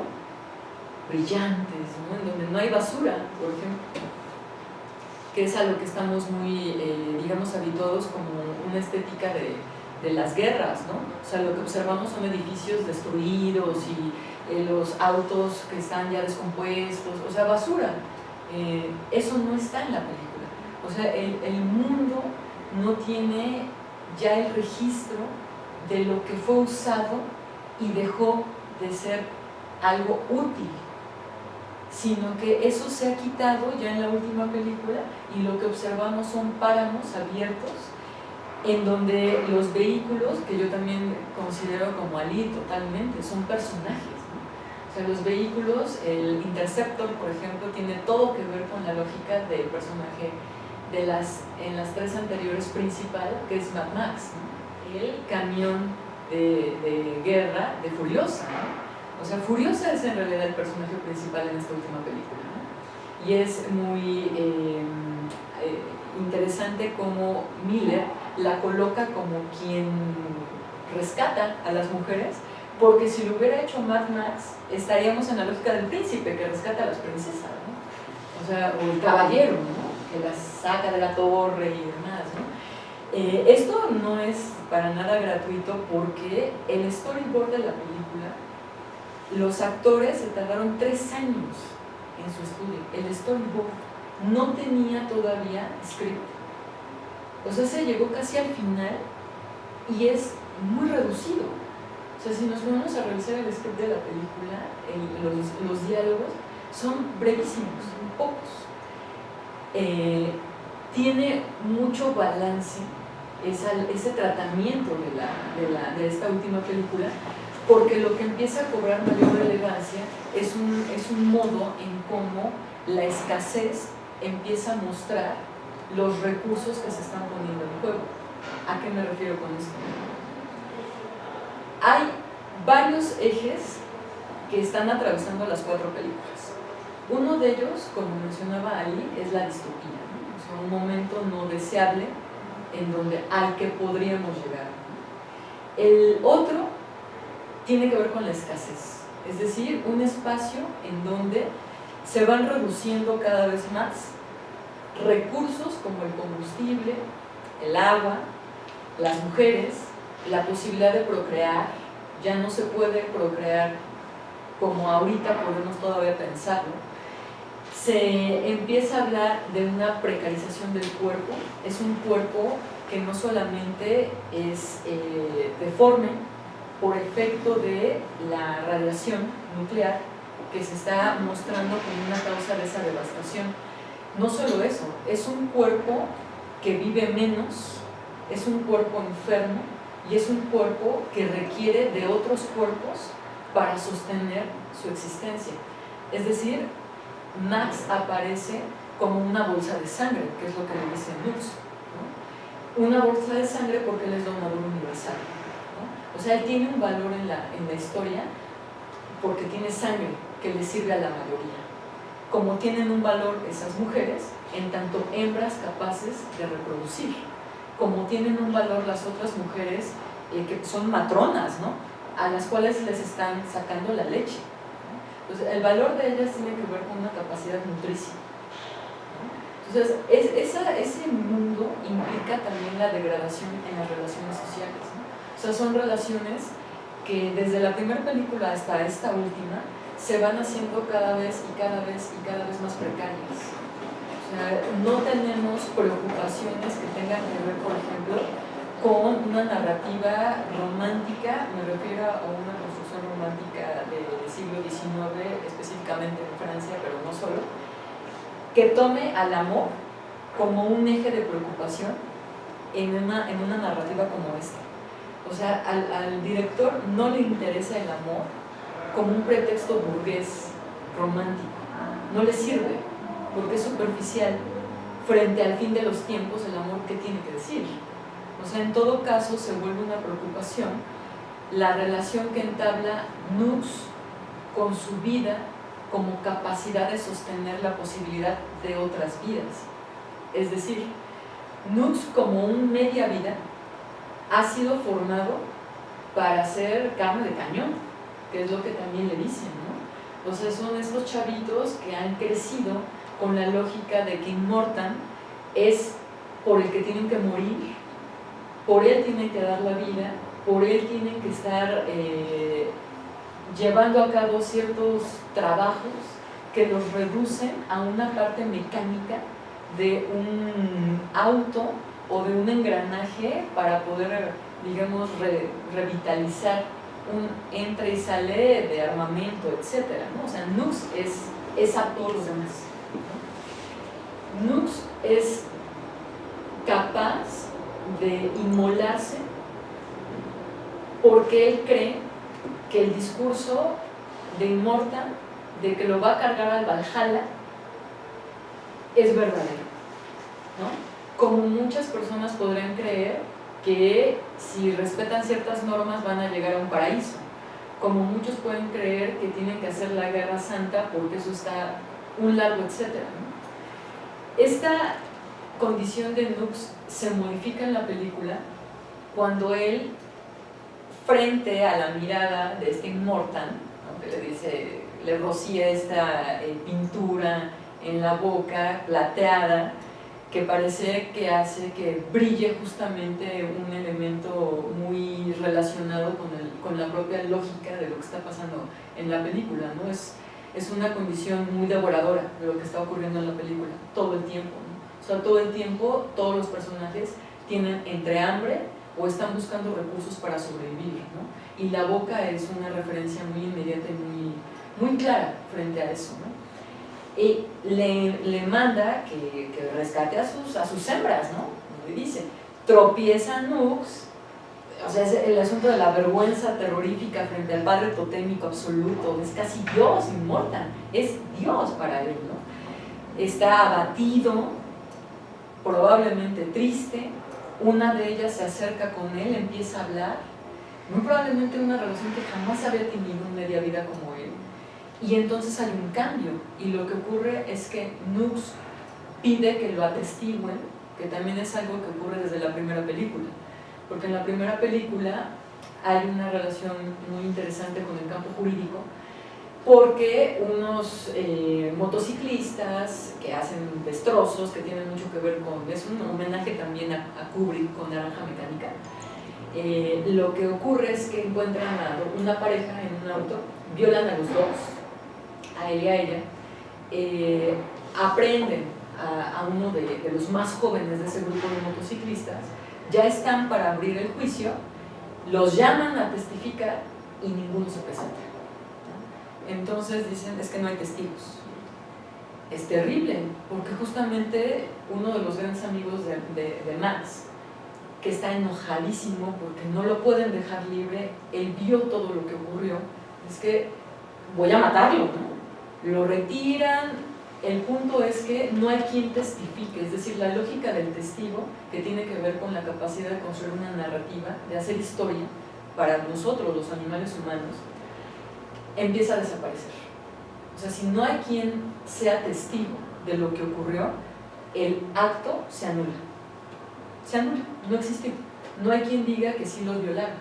brillantes, ¿no? En donde no hay basura, por ejemplo, que es a lo que estamos muy, digamos, habituados como una estética de las guerras, ¿no? O sea, lo que observamos son edificios destruidos y los autos que están ya descompuestos, o sea, basura. Eso no está en la película. O sea, el mundo no tiene ya el registro de lo que fue usado y dejó de ser algo útil, sino que eso se ha quitado ya en la última película y lo que observamos son páramos abiertos en donde los vehículos, que yo también considero como Ali totalmente, son personajes, ¿no? O sea, los vehículos, el Interceptor, por ejemplo, tiene todo que ver con la lógica del personaje en las tres anteriores principal, que es Mad Max, ¿no? El camión de guerra de Furiosa, ¿no? O sea, Furiosa es en realidad el personaje principal en esta última película, ¿no? Y es muy interesante cómo Miller la coloca como quien rescata a las mujeres, porque si lo hubiera hecho Mad Max, estaríamos en la lógica del príncipe que rescata a las princesas, ¿no? O sea, o el caballero, ¿no? Que las saca de la torre y demás, ¿no? Esto no es para nada gratuito porque el storyboard de la película, los actores se tardaron 3 años en su estudio. El storyboard no tenía todavía script. O sea, se llegó casi al final y es muy reducido. O sea, si nos ponemos a revisar el script de la película, los diálogos son brevísimos, pocos. Tiene mucho balance ese tratamiento de esta última película, porque lo que empieza a cobrar mayor relevancia es un modo en cómo la escasez empieza a mostrar los recursos que se están poniendo en juego. ¿A qué me refiero con esto? Hay varios ejes que están atravesando las 4 películas. Uno de ellos, como mencionaba Ali, es la distopía, ¿no? O sea, un momento no deseable al que podríamos llegar. El otro tiene que ver con la escasez, es decir, un espacio en donde se van reduciendo cada vez más recursos como el combustible, el agua, las mujeres, la posibilidad de procrear. Ya no se puede procrear como ahorita podemos todavía pensarlo. Se empieza a hablar de una precarización del cuerpo. Es un cuerpo que no solamente es deforme por efecto de la radiación nuclear que se está mostrando como una causa de esa devastación. No solo eso, es un cuerpo que vive menos, es un cuerpo enfermo y es un cuerpo que requiere de otros cuerpos para sostener su existencia. Es decir, Max aparece como una bolsa de sangre, que es lo que le dice Nux, ¿no? Una bolsa de sangre porque él es donador universal, ¿no? O sea, él tiene un valor en la historia porque tiene sangre que le sirve a la mayoría. Como tienen un valor esas mujeres, en tanto hembras capaces de reproducir, como tienen un valor las otras mujeres que son matronas, ¿no? A las cuales les están sacando la leche, ¿no? Entonces, el valor de ellas tiene que ver con una capacidad nutricia, ¿no? Entonces, ese mundo implica también la degradación en las relaciones sociales, ¿no? O sea, son relaciones que desde la primera película hasta esta última se van haciendo cada vez más precarias. O sea, no tenemos preocupaciones que tengan que ver, por ejemplo, con una narrativa romántica, me refiero a una construcción romántica del siglo XIX, específicamente en Francia, pero no solo, que tome al amor como un eje de preocupación en una narrativa como esta. O sea, al director no le interesa el amor como un pretexto burgués romántico, no le sirve, porque es superficial frente al fin de los tiempos. El amor, ¿qué tiene que decir? O sea, en todo caso se vuelve una preocupación la relación que entabla Nux con su vida como capacidad de sostener la posibilidad de otras vidas. Es decir, Nux como un media vida ha sido formado para ser carne de cañón, que es lo que también le dicen, ¿no? O sea, son estos chavitos que han crecido con la lógica de que Immortan es por el que tienen que morir, por él tienen que dar la vida, por él tienen que estar llevando a cabo ciertos trabajos que los reducen a una parte mecánica de un auto o de un engranaje para poder, digamos, revitalizar un entra y sale de armamento, etc., ¿no? O sea, Nux es a todos los demás, ¿no? Nux es capaz de inmolarse porque él cree que el discurso de Immortan, de que lo va a cargar al Valhalla, es verdadero, ¿no? Como muchas personas podrían creer que si respetan ciertas normas van a llegar a un paraíso, como muchos pueden creer que tienen que hacer la guerra santa porque eso está un largo etcétera, ¿no? Esta condición de Nux se modifica en la película cuando él, frente a la mirada de este Immortan, ¿no? Que le dice, le rocía esta pintura en la boca plateada, que parece que hace que brille justamente un elemento muy relacionado con la propia lógica de lo que está pasando en la película, ¿no? Es una condición muy devoradora de lo que está ocurriendo en la película, todo el tiempo, ¿no? O sea, todo el tiempo todos los personajes tienen entre hambre o están buscando recursos para sobrevivir, ¿no? Y la boca es una referencia muy inmediata y muy clara frente a eso, ¿no? Y le manda que rescate a sus hembras, ¿no? Le dice, tropieza Nux, o sea, es el asunto de la vergüenza terrorífica frente al padre totémico absoluto, es casi Dios, inmortal, es Dios para él, ¿no? Está abatido, probablemente triste, una de ellas se acerca con él, empieza a hablar, muy probablemente una relación que jamás había tenido en media vida como él. Y entonces hay un cambio, y lo que ocurre es que Nux pide que lo atestiguen, que también es algo que ocurre desde la primera película, porque en la primera película hay una relación muy interesante con el campo jurídico, porque unos motociclistas que hacen destrozos, que tienen mucho que ver con, es un homenaje también a Kubrick con Naranja Mecánica, lo que ocurre es que encuentran a una pareja en un auto, violan a los dos, a él y a ella, aprenden a uno de los más jóvenes de ese grupo de motociclistas, ya están para abrir el juicio, los llaman a testificar y ninguno se presenta, ¿no? Entonces dicen, es que no hay testigos. Es terrible, porque justamente uno de los grandes amigos de Max, que está enojadísimo porque no lo pueden dejar libre, él vio todo lo que ocurrió, es que voy a matarlo, ¿no? Lo retiran, el punto es que no hay quien testifique, es decir, la lógica del testigo, que tiene que ver con la capacidad de construir una narrativa, de hacer historia para nosotros, los animales humanos, empieza a desaparecer. O sea, si no hay quien sea testigo de lo que ocurrió, el acto se anula. Se anula, no existe. No hay quien diga que sí los violaron.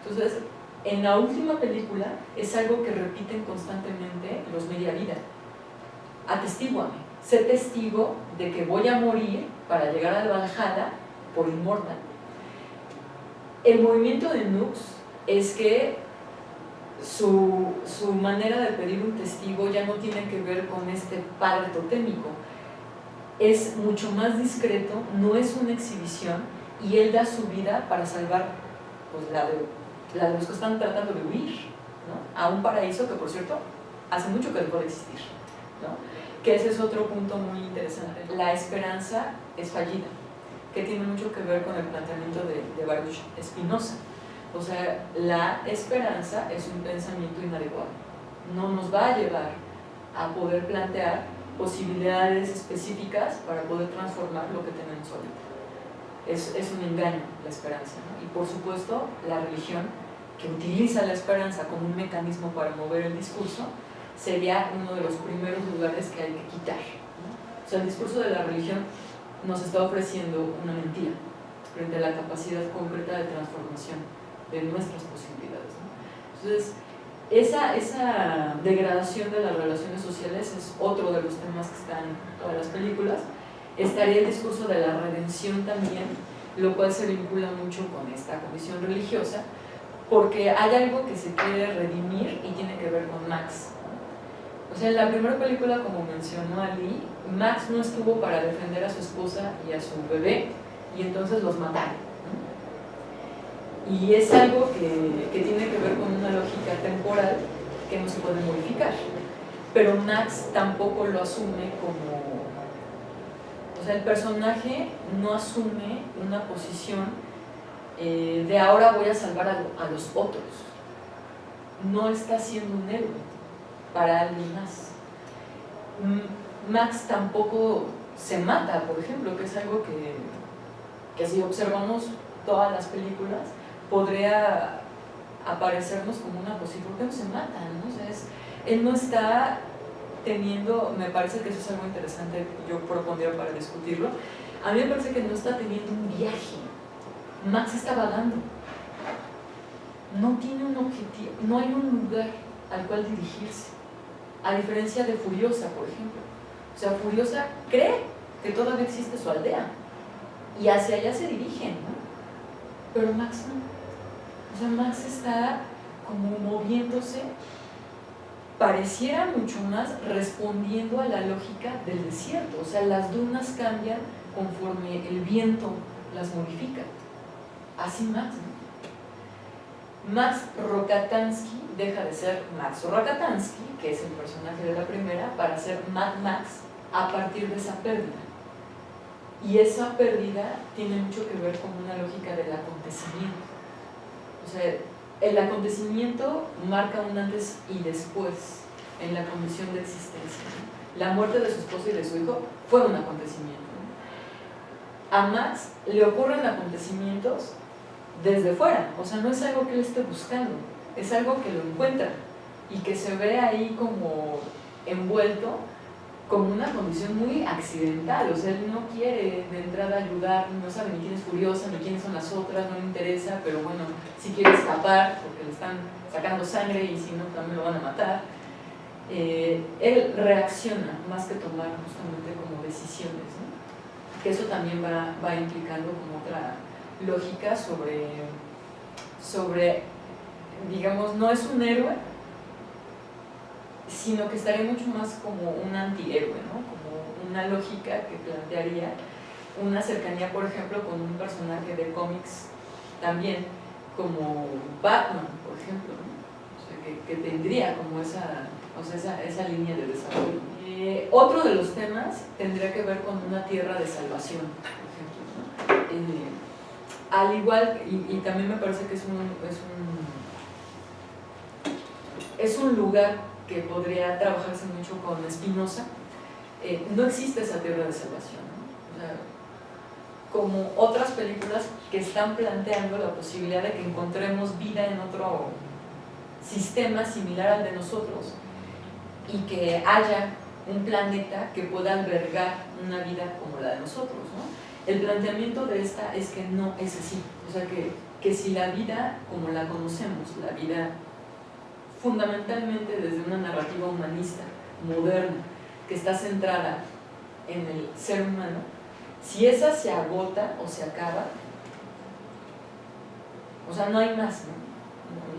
Entonces, en la última película es algo que repiten constantemente los media vida. Atestíguame, sé testigo de que voy a morir para llegar al Valhalla por inmortal. El movimiento de Nux es que su manera de pedir un testigo ya no tiene que ver con este padre totémico, es mucho más discreto, no es una exhibición, y él da su vida para salvar pues, la de los que están tratando de huir, ¿no? A un paraíso que, por cierto, hace mucho que dejó de existir, ¿no? Que ese es otro punto muy interesante. La esperanza es fallida, que tiene mucho que ver con el planteamiento de Baruch Spinoza. O sea, la esperanza es un pensamiento inadecuado, no nos va a llevar a poder plantear posibilidades específicas para poder transformar lo que tenemos ahorita. Es un engaño la esperanza, ¿no? Y por supuesto la religión, que utiliza la esperanza como un mecanismo para mover el discurso, sería uno de los primeros lugares que hay que quitar, ¿no? O sea, el discurso de la religión nos está ofreciendo una mentira frente a la capacidad concreta de transformación de nuestras posibilidades, ¿no? Entonces, esa degradación de las relaciones sociales es otro de los temas que están en todas las películas. Estaría el discurso de la redención también, lo cual se vincula mucho con esta condición religiosa, porque hay algo que se quiere redimir y tiene que ver con Max. O sea, en la primera película, como mencionó Ali, Max no estuvo para defender a su esposa y a su bebé, y entonces los mataron. Y es algo que tiene que ver con una lógica temporal que no se puede modificar. Pero Max tampoco lo asume como... O sea, el personaje no asume una posición de ahora voy a salvar a los otros. No está siendo un héroe para alguien más. Max tampoco se mata, por ejemplo, que es algo que si observamos todas las películas, podría aparecernos como una posible, ¿por qué no se matan? ¿No? O sea, él no está teniendo, me parece que eso es algo interesante, yo propondría para discutirlo, a mí me parece que no está teniendo un viaje, Max está vagando, no tiene un objetivo, no hay un lugar al cual dirigirse, a diferencia de Furiosa, por ejemplo. O sea, Furiosa cree que todavía existe su aldea, y hacia allá se dirigen, ¿no? Pero Max no. O sea, Max está como moviéndose, pareciera mucho más respondiendo a la lógica del desierto. O sea, las dunas cambian conforme el viento las modifica. Así Max, ¿no? Max Rokatansky deja de ser Max Rokatansky, que es el personaje de la primera, para ser Mad Max a partir de esa pérdida. Y esa pérdida tiene mucho que ver con una lógica del acontecimiento. O sea, el acontecimiento marca un antes y después en la condición de existencia, ¿no? La muerte de su esposo y de su hijo fue un acontecimiento, ¿no? A Max le ocurren acontecimientos desde fuera, o sea, no es algo que él esté buscando, es algo que lo encuentra y que se ve ahí como envuelto como una condición muy accidental. O sea, él no quiere de entrada ayudar, no sabe ni quién es Furiosa, ni quiénes son las otras, no le interesa, pero bueno, sí quiere escapar porque le están sacando sangre y si no también lo van a matar. Él reacciona más que tomar justamente como decisiones, ¿no? Que eso también va implicando como otra lógica sobre, digamos, no es un héroe, sino que estaría mucho más como un antihéroe, ¿no? Como una lógica que plantearía una cercanía, por ejemplo, con un personaje de cómics también, como Batman, por ejemplo, ¿no? O sea, que tendría como esa línea de desarrollo. Otro de los temas tendría que ver con una tierra de salvación, por ejemplo, ¿no? Al igual, y también me parece que es un lugar que podría trabajarse mucho con Spinoza. No existe esa tierra de salvación, ¿no? O sea, como otras películas que están planteando la posibilidad de que encontremos vida en otro sistema similar al de nosotros y que haya un planeta que pueda albergar una vida como la de nosotros, ¿no? El planteamiento de esta es que no es así, o sea que si la vida como la conocemos, la vida fundamentalmente desde una narrativa humanista, moderna, que está centrada en el ser humano, si esa se agota o se acaba, o sea, no hay más, ¿no?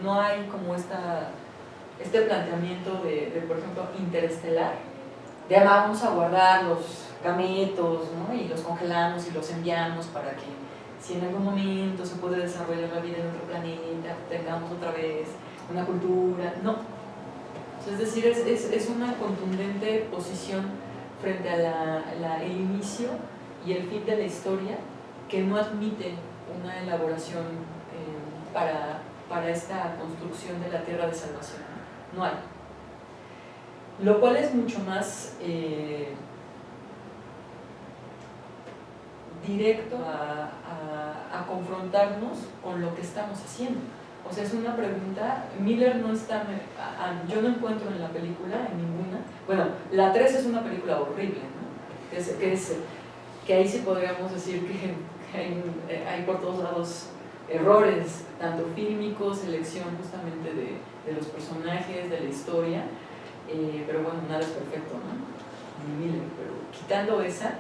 No hay como este planteamiento de, por ejemplo, interestelar, de vamos a guardar los gametos, ¿no? Y los congelamos y los enviamos para que si en algún momento se puede desarrollar la vida en otro planeta, tengamos otra vez una cultura, no. O sea, es decir, es una contundente posición frente a el inicio y el fin de la historia que no admite una elaboración para esta construcción de la tierra de salvación. No hay. Lo cual es mucho más directo a confrontarnos con lo que estamos haciendo. O sea, es una pregunta, Miller no está, yo no encuentro en la película, en ninguna, bueno, la 3 es una película horrible, ¿no? Que ahí sí podríamos decir que hay por todos lados errores, tanto fílmicos, selección justamente de los personajes, de la historia, pero bueno, nada es perfecto, ¿no? Ni Miller, pero quitando esa,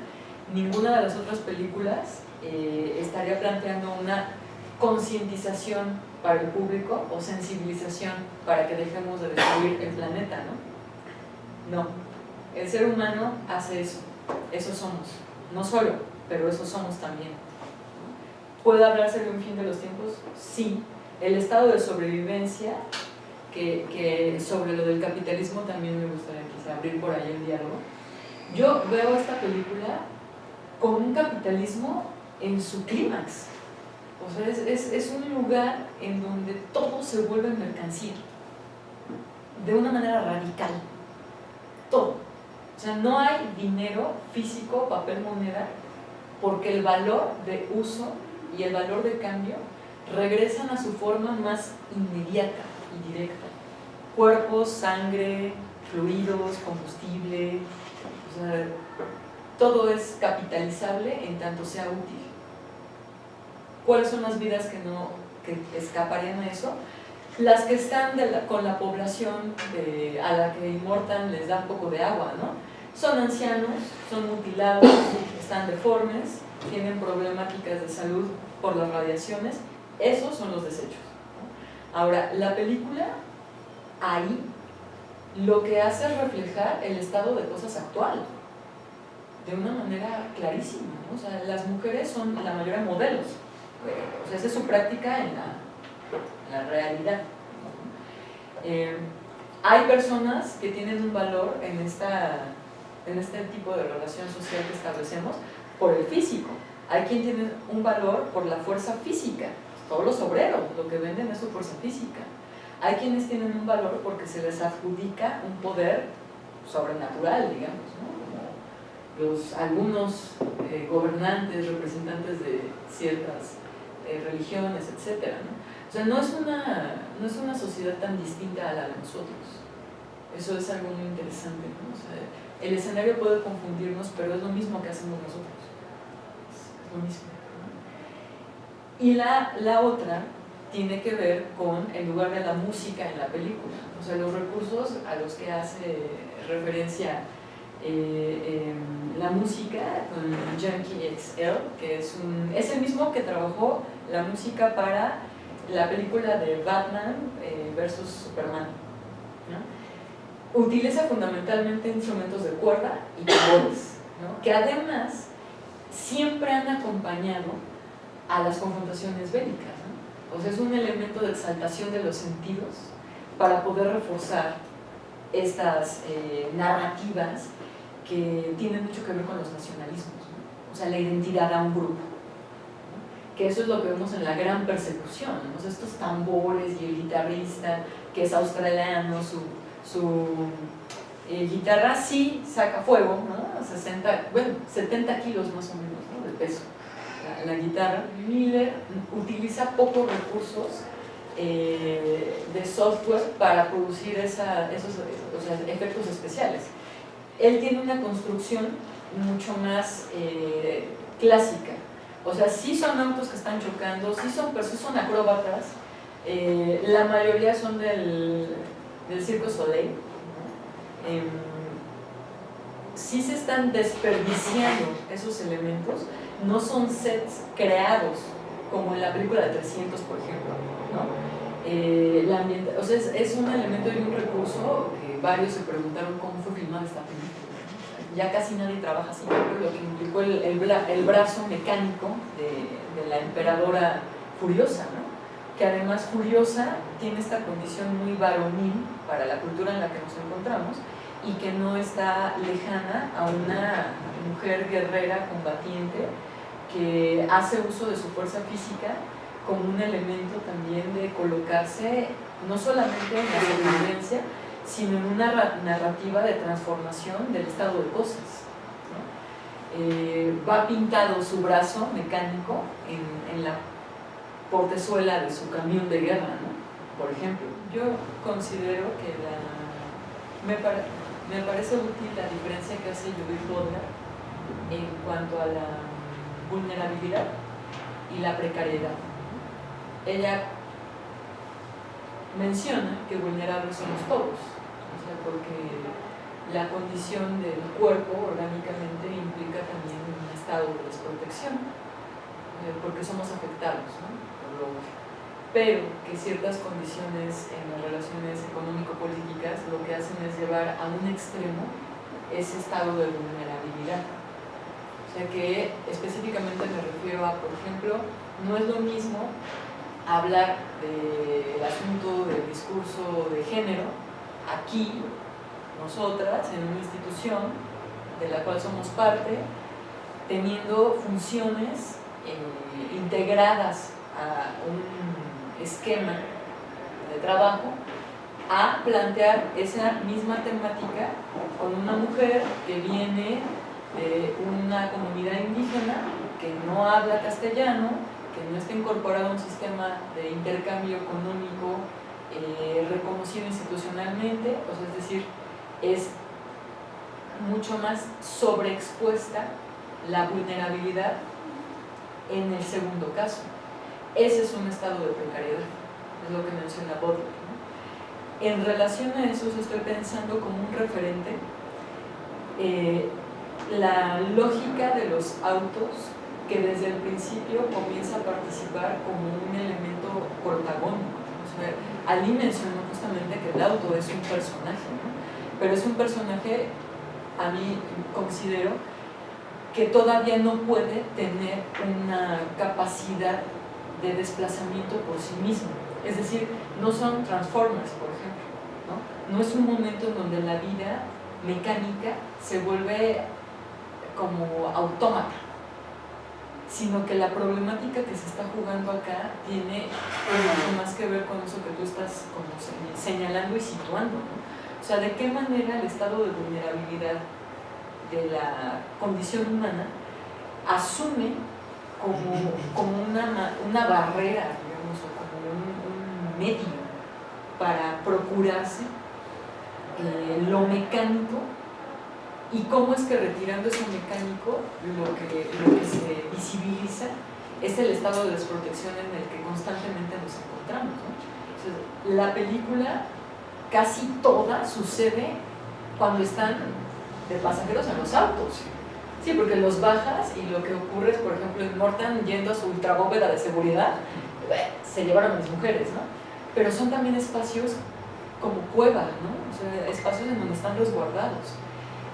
ninguna de las otras películas estaría planteando una concientización para el público o sensibilización para que dejemos de destruir el planeta, ¿no? No, el ser humano hace eso somos, no solo, pero eso somos también. ¿Puede hablarse de un fin de los tiempos? Sí. El estado de sobrevivencia, que sobre lo del capitalismo también me gustaría quizá abrir por ahí el diálogo. Yo veo esta película con un capitalismo en su clímax. O sea, es un lugar en donde todo se vuelve mercancía, de una manera radical, todo. O sea, no hay dinero físico, papel, moneda, porque el valor de uso y el valor de cambio regresan a su forma más inmediata y directa. Cuerpos, sangre, fluidos, combustible, o sea, todo es capitalizable en tanto sea útil. ¿Cuáles son las vidas que escaparían a eso? Las que están con la población a la que inmortan les da un poco de agua, ¿no? Son ancianos, son mutilados, están deformes, tienen problemáticas de salud por las radiaciones. Esos son los desechos, ¿no? Ahora, la película ahí lo que hace es reflejar el estado de cosas actual de una manera clarísima, ¿no? O sea, las mujeres son la mayoría modelos, o sea, esa es su práctica en la realidad, ¿no? Hay personas que tienen un valor en este tipo de relación social que establecemos por el físico. Hay quien tiene un valor por la fuerza física. Todos los obreros lo que venden es su fuerza física. Hay quienes tienen un valor porque se les adjudica un poder sobrenatural, digamos, ¿no? Algunos gobernantes, representantes de ciertas religiones, etc., ¿no? O sea, no es una sociedad tan distinta a la de nosotros. Eso es algo muy interesante, ¿no? O sea, el escenario puede confundirnos, pero es lo mismo que hacemos nosotros. Es lo mismo, ¿no? Y la otra tiene que ver con el lugar de la música en la película. O sea, los recursos a los que hace referencia la música con Junkie XL, que es el mismo que trabajó la música para la película de Batman versus Superman, ¿no? Utiliza fundamentalmente instrumentos de cuerda y tambores, ¿no? Que además siempre han acompañado a las confrontaciones bélicas, ¿no? O sea, es un elemento de exaltación de los sentidos para poder reforzar estas narrativas que tienen mucho que ver con los nacionalismos, ¿no? O sea, la identidad a un grupo, ¿no? Que eso es lo que vemos en La Gran Persecución, ¿no? O sea, estos tambores y el guitarrista que es australiano, su guitarra sí saca fuego, ¿no? 70 kilos más o menos, ¿no? De peso la guitarra. Miller utiliza pocos recursos de software para producir esos efectos especiales. Él tiene una construcción mucho más clásica. O sea, sí son autos que están chocando, sí son acróbatas, la mayoría son del Cirque du Soleil, ¿no? Sí se están desperdiciando esos elementos, no son sets creados como en la película de 300, por ejemplo, ¿no? O sea, es un elemento y un recurso que varios se preguntaron cómo fue filmada esta película. Ya casi nadie trabaja así, lo que implicó el brazo mecánico de la emperadora Furiosa, ¿no? Que además Furiosa tiene esta condición muy varonil para la cultura en la que nos encontramos y que no está lejana a una mujer guerrera, combatiente, que hace uso de su fuerza física como un elemento también de colocarse no solamente en la sobrevivencia, sino en una narrativa de transformación del estado de cosas, ¿no? Va pintado su brazo mecánico en la portezuela de su camión de guerra, ¿no? Por ejemplo. Yo considero que me parece útil la diferencia que hace Judith Butler en cuanto a la vulnerabilidad y la precariedad. Ella menciona que vulnerables somos todos, o sea, porque la condición del cuerpo orgánicamente implica también un estado de desprotección, porque somos afectados, ¿no? Pero que ciertas condiciones en las relaciones económico-políticas lo que hacen es llevar a un extremo ese estado de vulnerabilidad. O sea que específicamente me refiero a, por ejemplo, no es lo mismo hablar del asunto del discurso de género aquí, nosotras, en una institución de la cual somos parte, teniendo funciones integradas a un esquema de trabajo, a plantear esa misma temática con una mujer que viene de una comunidad indígena, que no habla castellano, que no está incorporado a un sistema de intercambio económico reconocido institucionalmente, o sea, es decir, es mucho más sobreexpuesta la vulnerabilidad en el segundo caso. Ese es un estado de precariedad, es lo que menciona Butler, ¿no? En relación a eso, estoy pensando como un referente la lógica de los autos que desde el principio comienza a participar como un elemento protagónico. O sea, Ali mencionó justamente que el auto es un personaje, ¿no? Pero es un personaje, a mí considero, que todavía no puede tener una capacidad de desplazamiento por sí mismo. Es decir, no son Transformers, por ejemplo, ¿no? No es un momento en donde la vida mecánica se vuelve como autómata, sino que la problemática que se está jugando acá tiene mucho más que ver con eso que tú estás como señalando y situando, ¿no? O sea, de qué manera el estado de vulnerabilidad de la condición humana asume como una barrera, digamos, o como un medio para procurarse lo mecánico, y cómo es que retirando eso mecánico lo que se visibiliza es el estado de desprotección en el que constantemente nos encontramos, ¿no? Entonces, la película casi toda sucede cuando están de pasajeros en los autos. Sí, porque los bajas y lo que ocurre es, por ejemplo, en Mortan yendo a su ultrabóveda de seguridad, se llevaron a mis mujeres, ¿no? Pero son también espacios como cuevas, ¿no? O sea, espacios en donde están resguardados.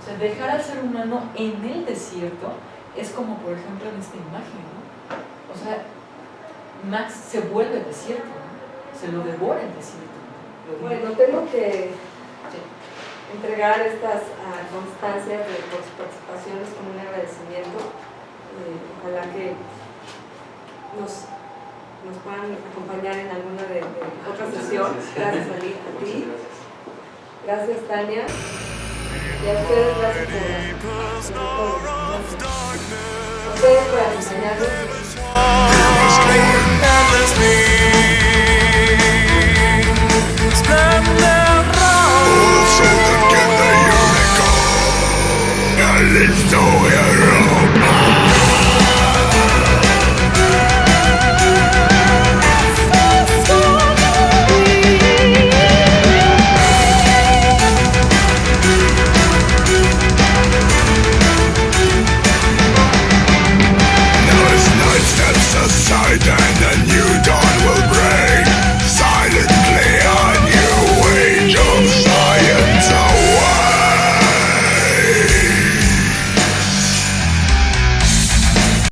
O sea, dejar al ser humano en el desierto es como, por ejemplo, en esta imagen, ¿no? O sea, Max se vuelve desierto, ¿no? Se lo devora el desierto. Bueno, tengo que entregar estas constancias por sus participaciones con un agradecimiento. Ojalá que nos puedan acompañar en alguna de otra sesión. Gracias, Ali, a ti. Gracias, Tania. Y a ustedes, gracias por acompañarnos.